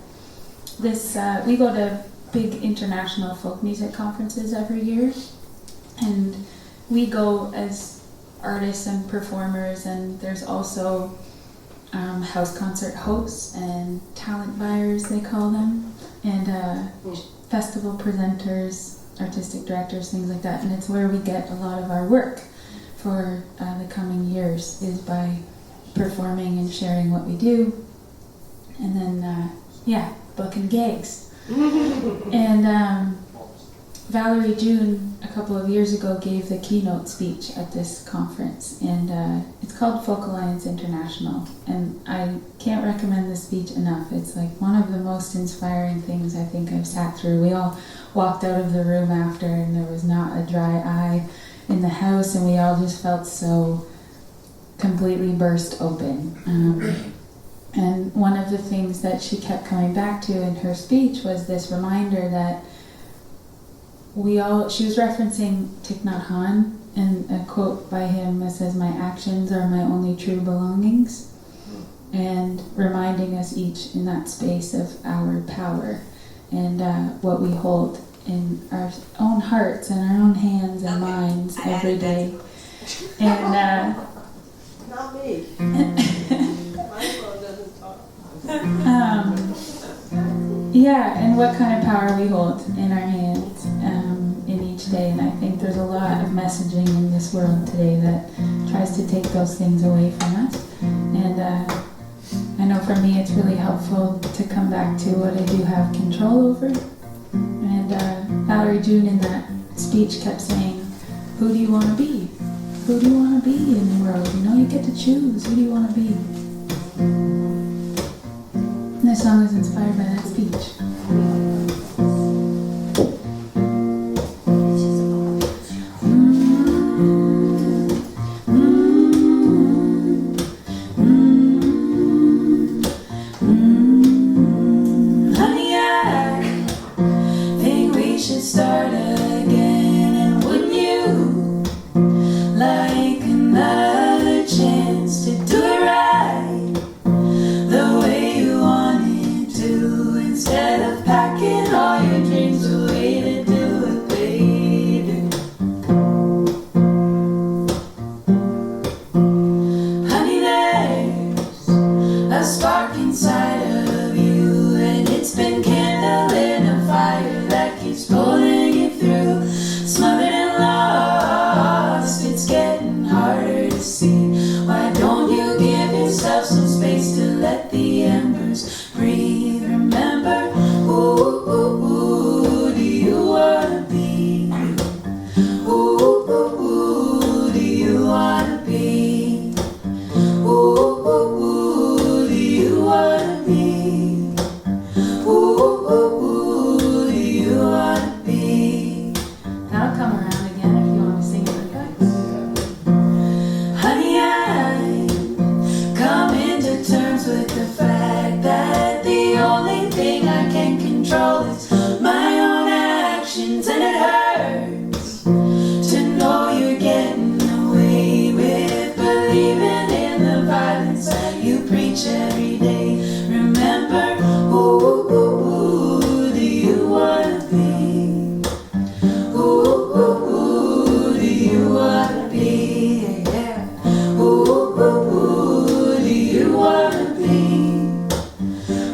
this we go to big international folk music conferences every year, and we go as artists and performers, and there's also house concert hosts and talent buyers, they call them, and festival presenters, artistic directors, things like that. And it's where we get a lot of our work for the coming years, is by performing and sharing what we do, and then booking gigs. And Valerie June a couple of years ago gave the keynote speech at this conference, and it's called Folk Alliance International, and I can't recommend this speech enough. It's like one of the most inspiring things I think I've sat through. We all walked out of the room after, and there was not a dry eye in the house, and we all just felt so completely burst open. And one of the things that she kept coming back to in her speech was this reminder that she was referencing Thich Nhat Hanh, and a quote by him that says, "My actions are my only true belongings," and reminding us each in that space of our power and what we hold in our own hearts and our own hands and minds every day. And Not me. My phone doesn't talk. yeah, and what kind of power we hold in our hands in each day. And I think there's a lot of messaging in this world today that tries to take those things away from us. And I know for me it's really helpful to come back to what I do have control over. And Valerie June in that speech kept saying, who do you want to be? Who do you want to be in the world? You know, you get to choose. Who do you want to be? And this song is inspired by that speech. Honey, I think we should start again, and wouldn't you like another chance to do it right the way you wanted to, instead of packing all your dreams away to do it later? Honey, there's a spark inside of you, and it's been kindling a fire that keeps pulling you through. Smothered and lost, it's getting harder to see. Why don't you give yourself some space to let the embers breathe? Remember, who do you wanna be? Who do you wanna be? Who do you wanna be? Who do you wanna be? That'll come around again if you want to sing it with us. Honey, I'm coming to terms with the fact that the only thing I can control is my own actions, and it hurts to know you're getting away with believing in the violence that you preach every day. Remember, who do you wanna be? Who do you wanna be? Yeah. Who do you wanna be?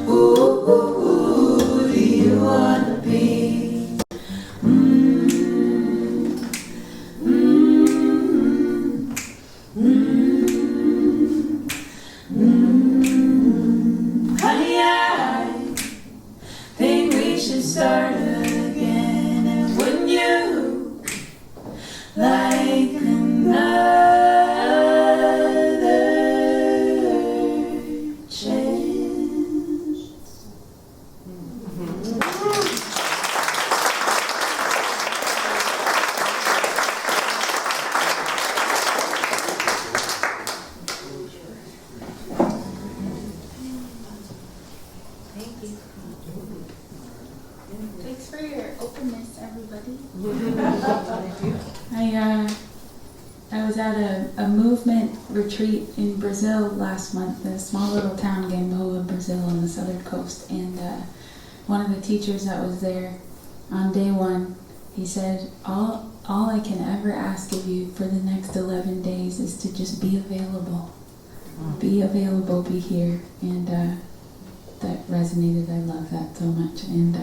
Who do you wanna be? Honey, I think we should start again, and wouldn't you like another chance? Thanks for your openness, everybody. I was at a movement retreat in Brazil last month, in a small little town, Gamboa, Brazil, on the southern coast. And one of the teachers that was there on day one, he said, all I can ever ask of you for the next 11 days is to just be available. Be available, be here. And that resonated. I love that so much. And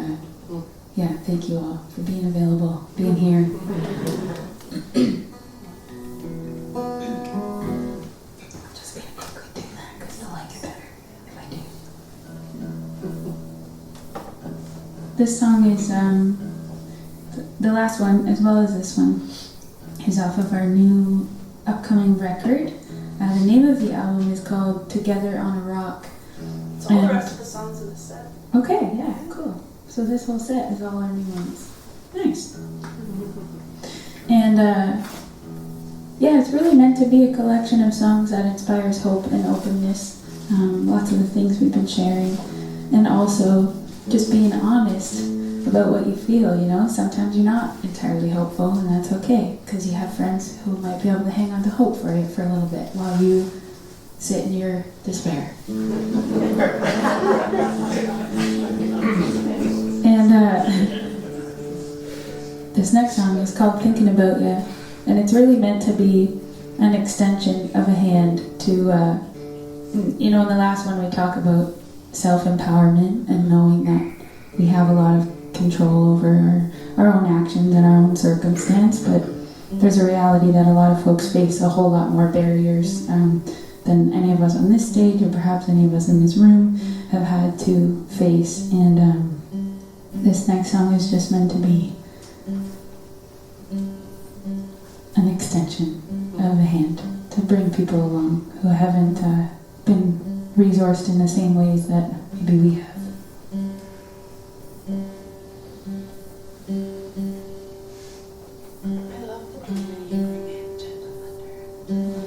yeah, thank you all for being available, being here. Just gonna quickly do that because you'll like it better if I do. This song is the last one, as well as this one, is off of our new upcoming record. The name of the album is called Together on a Rock. It's all the rest of the songs in the set. Okay, yeah, cool. So this whole set is all our new ones. Nice. And yeah, it's really meant to be a collection of songs that inspires hope and openness. Lots of the things we've been sharing, and also just being honest about what you feel. You know, sometimes you're not entirely hopeful, and that's okay, because you have friends who might be able to hang on to hope for you for a little bit while you sit in your despair. And this next song is called Thinking About Ya, and it's really meant to be an extension of a hand to, you know, in the last one we talk about self-empowerment and knowing that we have a lot of control over our own actions and our own circumstance, but there's a reality that a lot of folks face a whole lot more barriers than any of us on this stage, or perhaps any of us in this room have had to face. And this next song is just meant to be an extension of a hand to bring people along who haven't been resourced in the same ways that maybe we have. I love the beginning you bring in gentle thunder.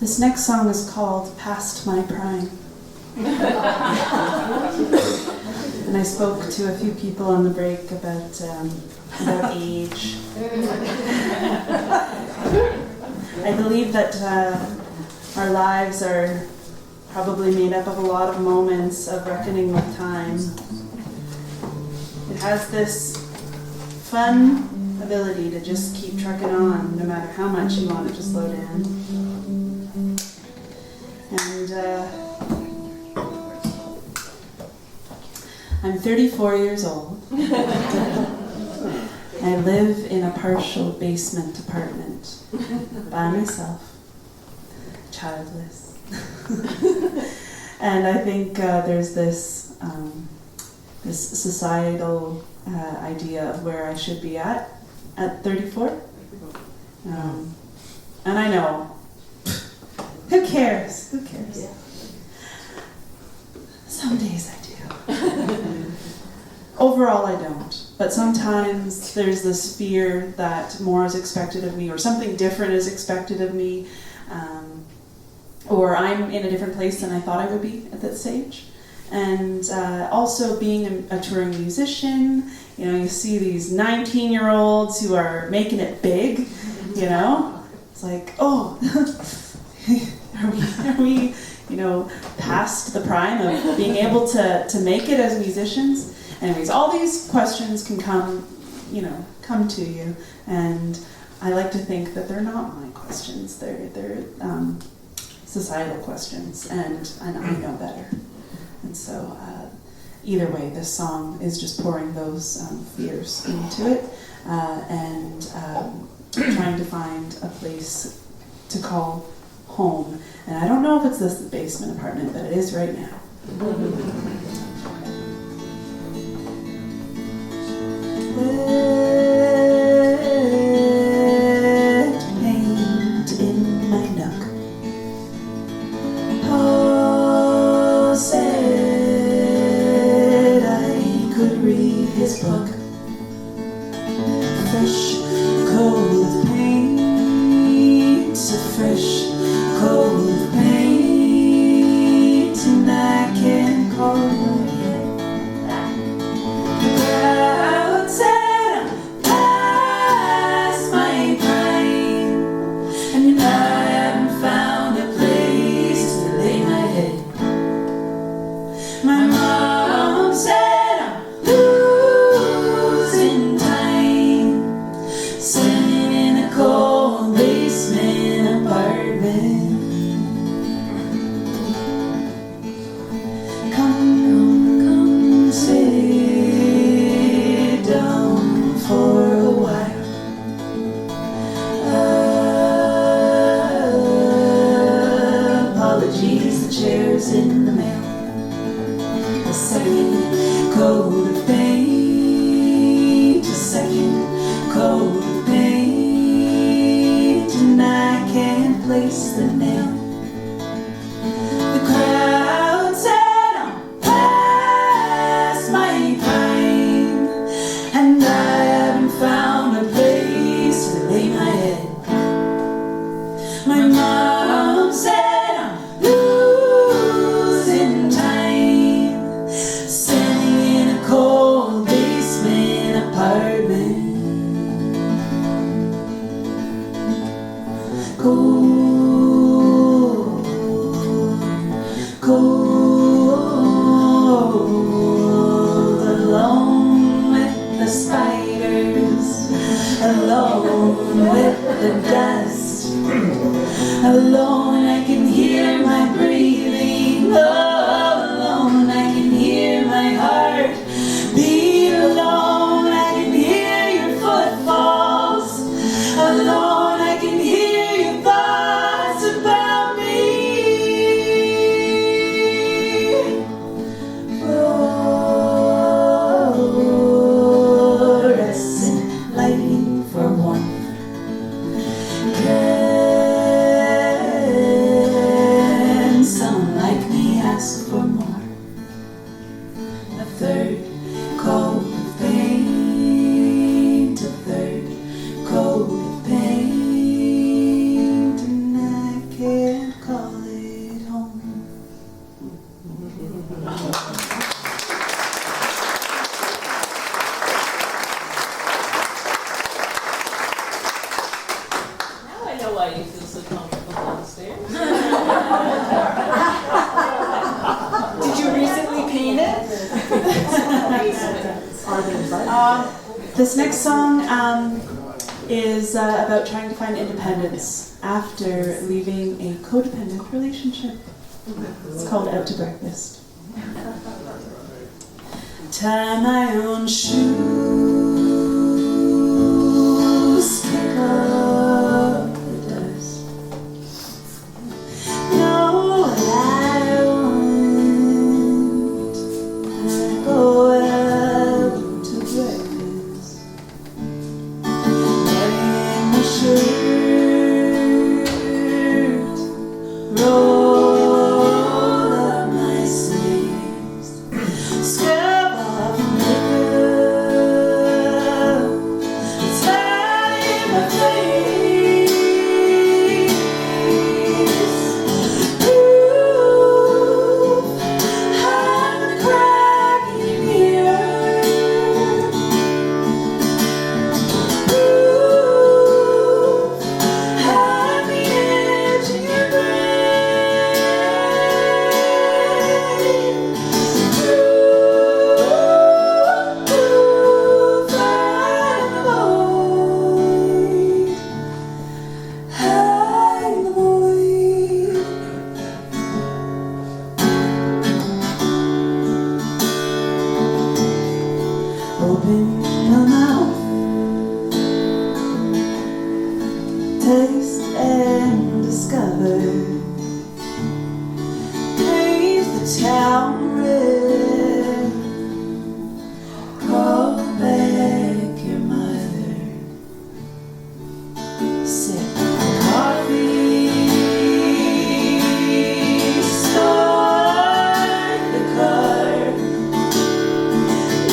This next song is called Past My Prime. And I spoke to a few people on the break about age. I believe that our lives are probably made up of a lot of moments of reckoning with time. It has this fun ability to just keep trucking on no matter how much you want it to slow down. And I'm 34 years old. I live in a partial basement apartment by myself, childless. And I think there's this societal idea of where I should be at 34. And I know, who cares? Who cares? Yeah. Some days I do. Overall, I don't. But sometimes there's this fear that more is expected of me, or something different is expected of me, or I'm in a different place than I thought I would be at that stage. And also being a touring musician, you know, you see these 19-year-olds who are making it big, you know? It's like, oh, are we, you know, past the prime of being able to make it as musicians? Anyways, all these questions can come to you, and I like to think that they're not my questions. They're societal questions, and I know better. And so, either way, this song is just pouring those fears into it, and trying to find a place to call home. And I don't know if it's this basement apartment, but it is right now. Wet paint in my nook. Paul said I could read his book. Fresh cold paint, so fresh cold paint, and I can't call it yet. The crowd said I'm past my prime, and I haven't found a place to lay my head. My mom said I'm losing time, standing in a cold basement apartment. Come, sit down for a while. Apologies, the chair's in the mail. A second coat of paint, a second coat of paint, and I can't place the nail. The crowd said I'm past my prime, and I haven't found a place to lay my head. My mom said I'm losing time, standing in a cold basement apartment. Cold, cold, alone with the spiders, alone with the dust, alone I can hear my breathing, oh, alone I can hear my heart beat, alone I can hear your footfalls, alone I can hear your thoughts about me. Fluorescent lighting for warmth, why you feel so comfortable downstairs. Did you recently paint it? This next song is about trying to find independence after leaving a codependent relationship. It's called Out to Breakfast. Tie my own shoes, kick up the dust. Know what I want when I go out to breakfast. Getting my shirt, roll up my sleeves, scrub off makeup, tie in my face. Ooh, I'm a crack in your mirror. Ooh, I'm the edge in your brain. Ooh, find the void. Hide the void. Open your mouth, taste and discover. Paint the town red. Call back your mother. Sip coffee. Start the car.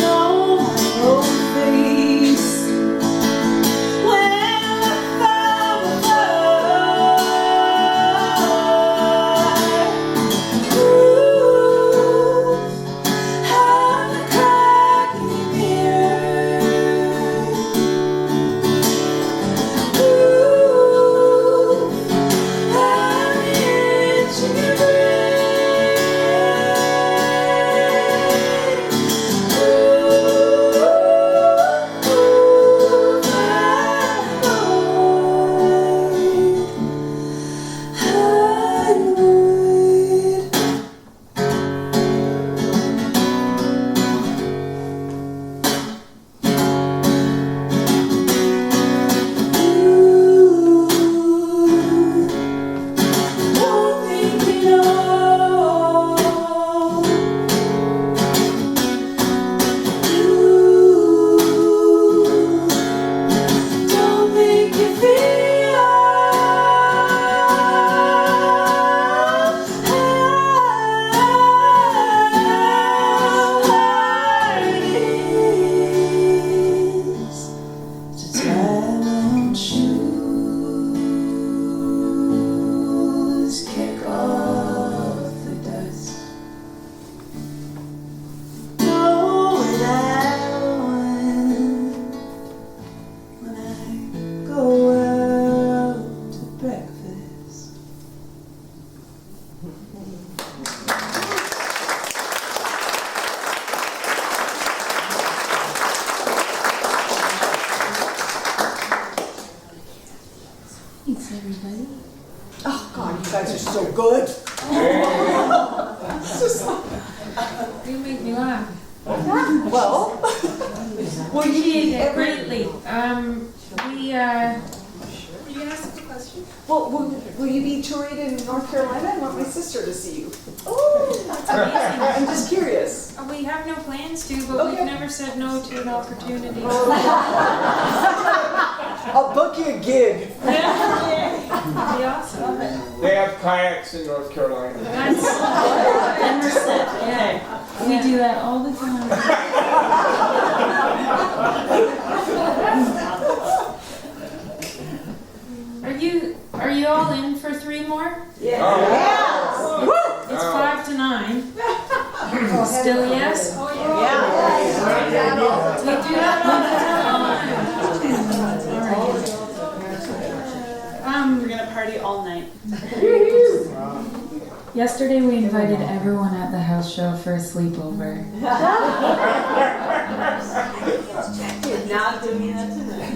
Know my old face when I found the fire. Ooh, I'm a crack in your mirror. Ooh, I'm the itch in your brain. Ooh, find the void. Hide the void. Don't think you know. Don't think you feel. How hard it is to tie my own shoes, kick off the dust. Know what I want when I go out to breakfast. Thanks, everybody. Oh God, you guys are so good. You make me laugh. Well, Appreciate it greatly. well, will you be touring in North Carolina? I want my sister to see you. Oh, that's amazing. I'm just curious. We have no plans to, but Okay. we've never said no to an opportunity. I'll book you a gig. That'd be awesome. They have kayaks in North Carolina. That's yeah. We do that all the time. Are you all in for 3 more? Yeah. It's 5 to 9. Still yes? Yeah. We do that all the time. All right. party all night. Yesterday we invited everyone at the house show for a sleepover. You're not doing that tonight.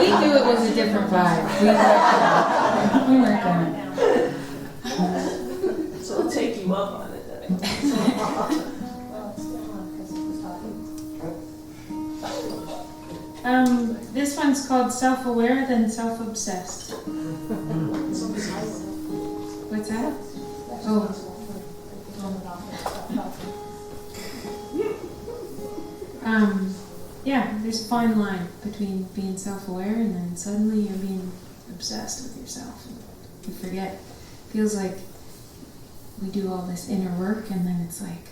We knew it was a different vibe. We worked on it. So I'll take you up on it then. This one's called Self-Aware Then Self-Obsessed. What's that? Oh. Yeah, there's a fine line between being self-aware and then suddenly you're being obsessed with yourself. You forget. Feels like we do all this inner work and then it's like,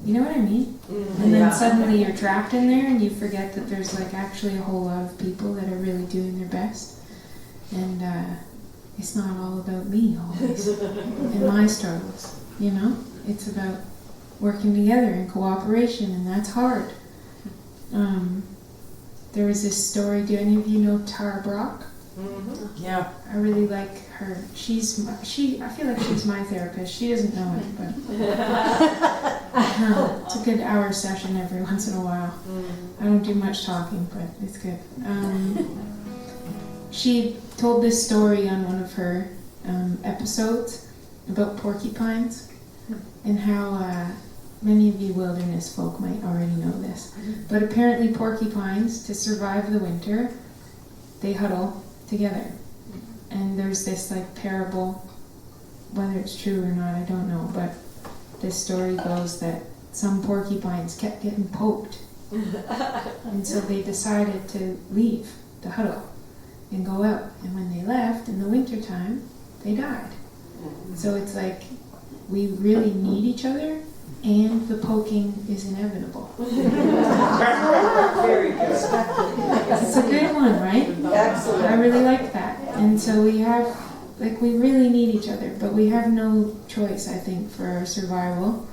you know what I mean? And then suddenly you're trapped in there and you forget that there's like actually a whole lot of people that are really doing their best. And it's not all about me always and my struggles, you know? It's about working together in cooperation, and that's hard. There was this story, do any of you know Tara Brock? Yeah. I really like her. I feel like she's my therapist. She doesn't know it, but it's a good hour session every once in a while. I don't do much talking, but it's good. She told this story on one of her episodes about porcupines and how many of you wilderness folk might already know this, but apparently porcupines, to survive the winter, they huddle together. And there's this like parable, whether it's true or not, I don't know, but this story goes that some porcupines kept getting poked. And so they decided to leave the huddle and go out. And when they left in the winter time, they died. So it's like we really need each other, and the poking is inevitable. Very good. It's a good one, right? Excellent. I really like that. And so we really need each other, but we have no choice, I think, for our survival,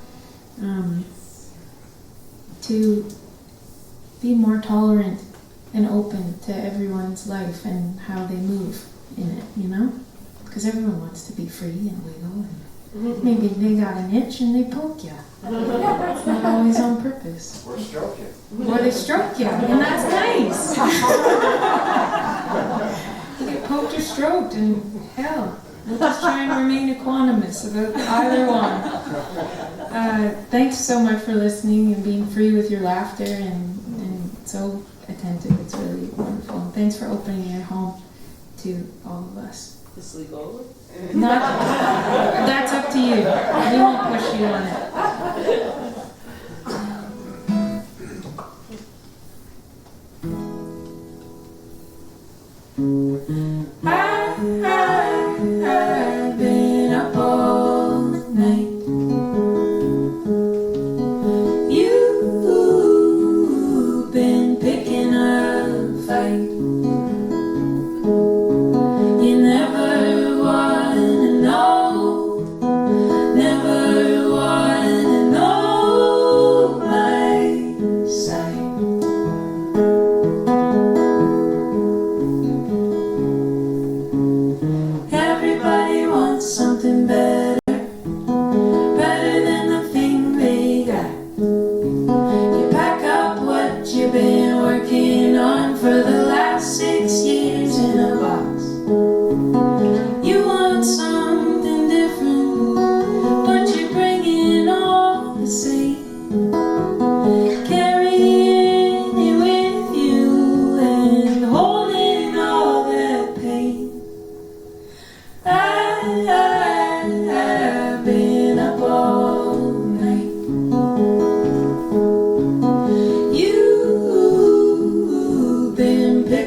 to be more tolerant and open to everyone's life and how they move in it, you know? Because everyone wants to be free and wiggle, and maybe they got an itch and they poke you. It's not always on purpose. Or stroke you. Or they stroke you, and that's nice. You get poked or stroked, and hell, we'll just try and remain equanimous about either one. Thanks so much for listening and being free with your laughter and so attentive. It's really wonderful. And thanks for opening your home to all of us. To sleep over? That's up to you. We won't push you on it. I've been up all night. You've been picking a fight. You never wanna know, never wanna know my side. Everybody wants something better, better than the thing they got. You pack up what you've been working on for the last 6 years in a box. You want something different, but you're bringing all the same. Carrying it with you and holding all that pain. I've been up all night. You've been picking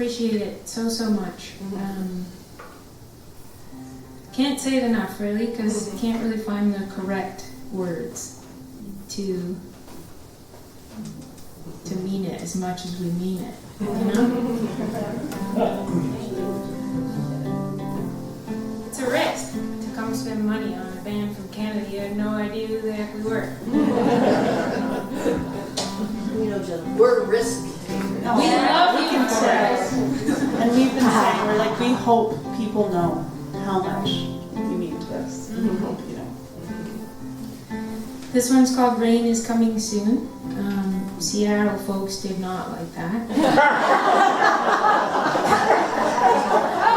appreciate it so much. Can't say it enough, really, because can't really find the correct words to mean it as much as we mean it, you know? It's a risk to come spend money on a band from Canada. You had no idea who the heck we were. We know each other. We're risky. We love you for it. And we've been saying, we're like, we hope people know how much you mean to us. We hope, you know. This one's called Rain is Coming Soon. Seattle folks did not like that. It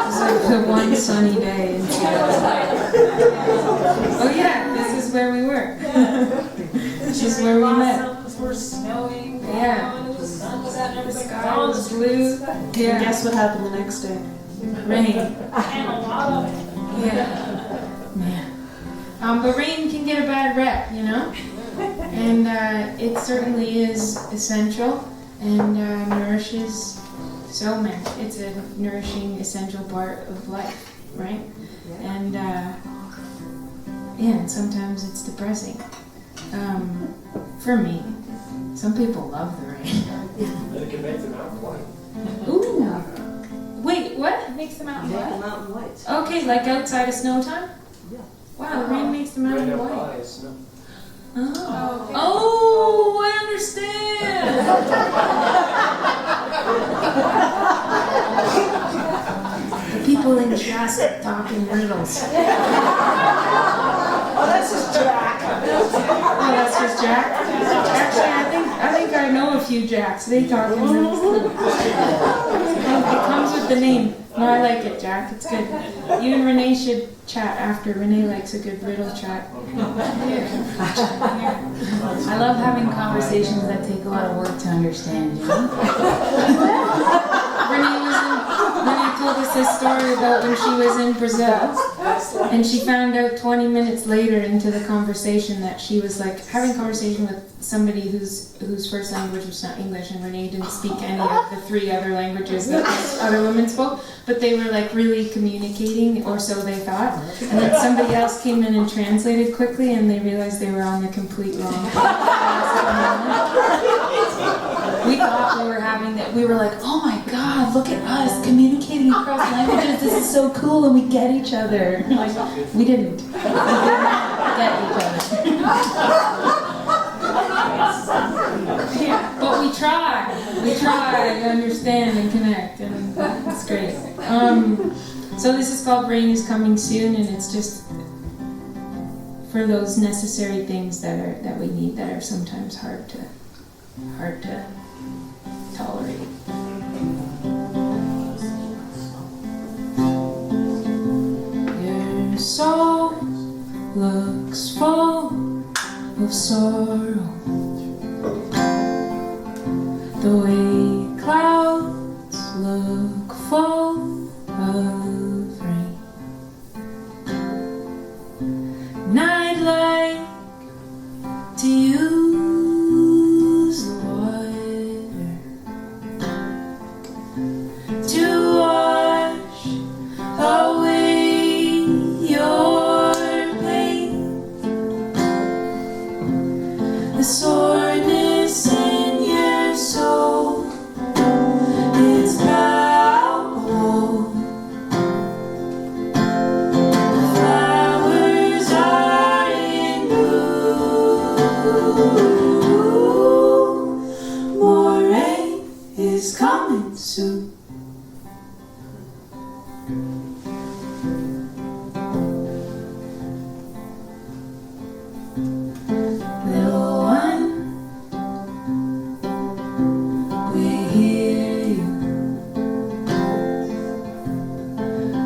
was like the one sunny day in Seattle. Oh yeah, this is where we were. This is where we met. We're snowing. Yeah. The sun was out and The everybody sky was blue. And Yeah. guess what happened the next day? Rain. And a lot of it. Yeah. Man. But rain can get a bad rep, you know? And it certainly is essential and nourishes so much. It's a nourishing, essential part of life, right? And yeah, and sometimes it's depressing. For me, some people love the rain. It can make the mountain white. Ooh. Wait, what? Makes the mountain Make the white? mountain white. Okay, like outside of snow time? Yeah. Wow, the rain makes the mountain Right up white. high, it's not- Oh. Oh, I understand. The people in Shasta talking riddles. Oh, that's just Jack. Oh, that's just Jack? Actually, I think I know a few Jacks. They talk in riddles too. It comes with the name. No, I like it, Jack. It's good. You and Renee should chat after. Renee likes a good riddle chat. Yeah. I love having conversations that take a lot of work to understand, you know? Renee told us this story about when she was in Brazil. And she found out 20 minutes later into the conversation that she was like having a conversation with somebody whose first language was not English, and Renee didn't speak any of the 3 other languages that this other woman spoke, but they were like really communicating, or so they thought. And then somebody else came in and translated quickly, and they realized they were on the complete wrong page. We thought we were having that. We were like, oh my God, look at us communicating across languages. This is so cool, and we get each other. Like, we didn't. We didn't get each other. Yeah, but we try. We try to understand and connect, and it's great. So this is called Rain is Coming Soon, and it's just for those necessary things that we need that are sometimes hard to tolerate. Your soul looks full of sorrow, the way clouds look full of rain. And I'd like to use the water to wash away your pain, the soreness in your soul. It's palpable. The flowers are in bloom. More rain is coming soon. Little one, we hear you.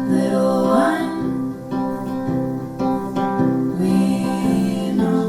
Little one, we know.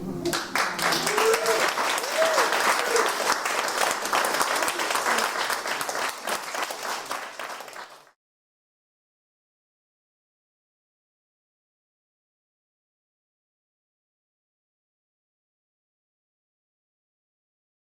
Thank you.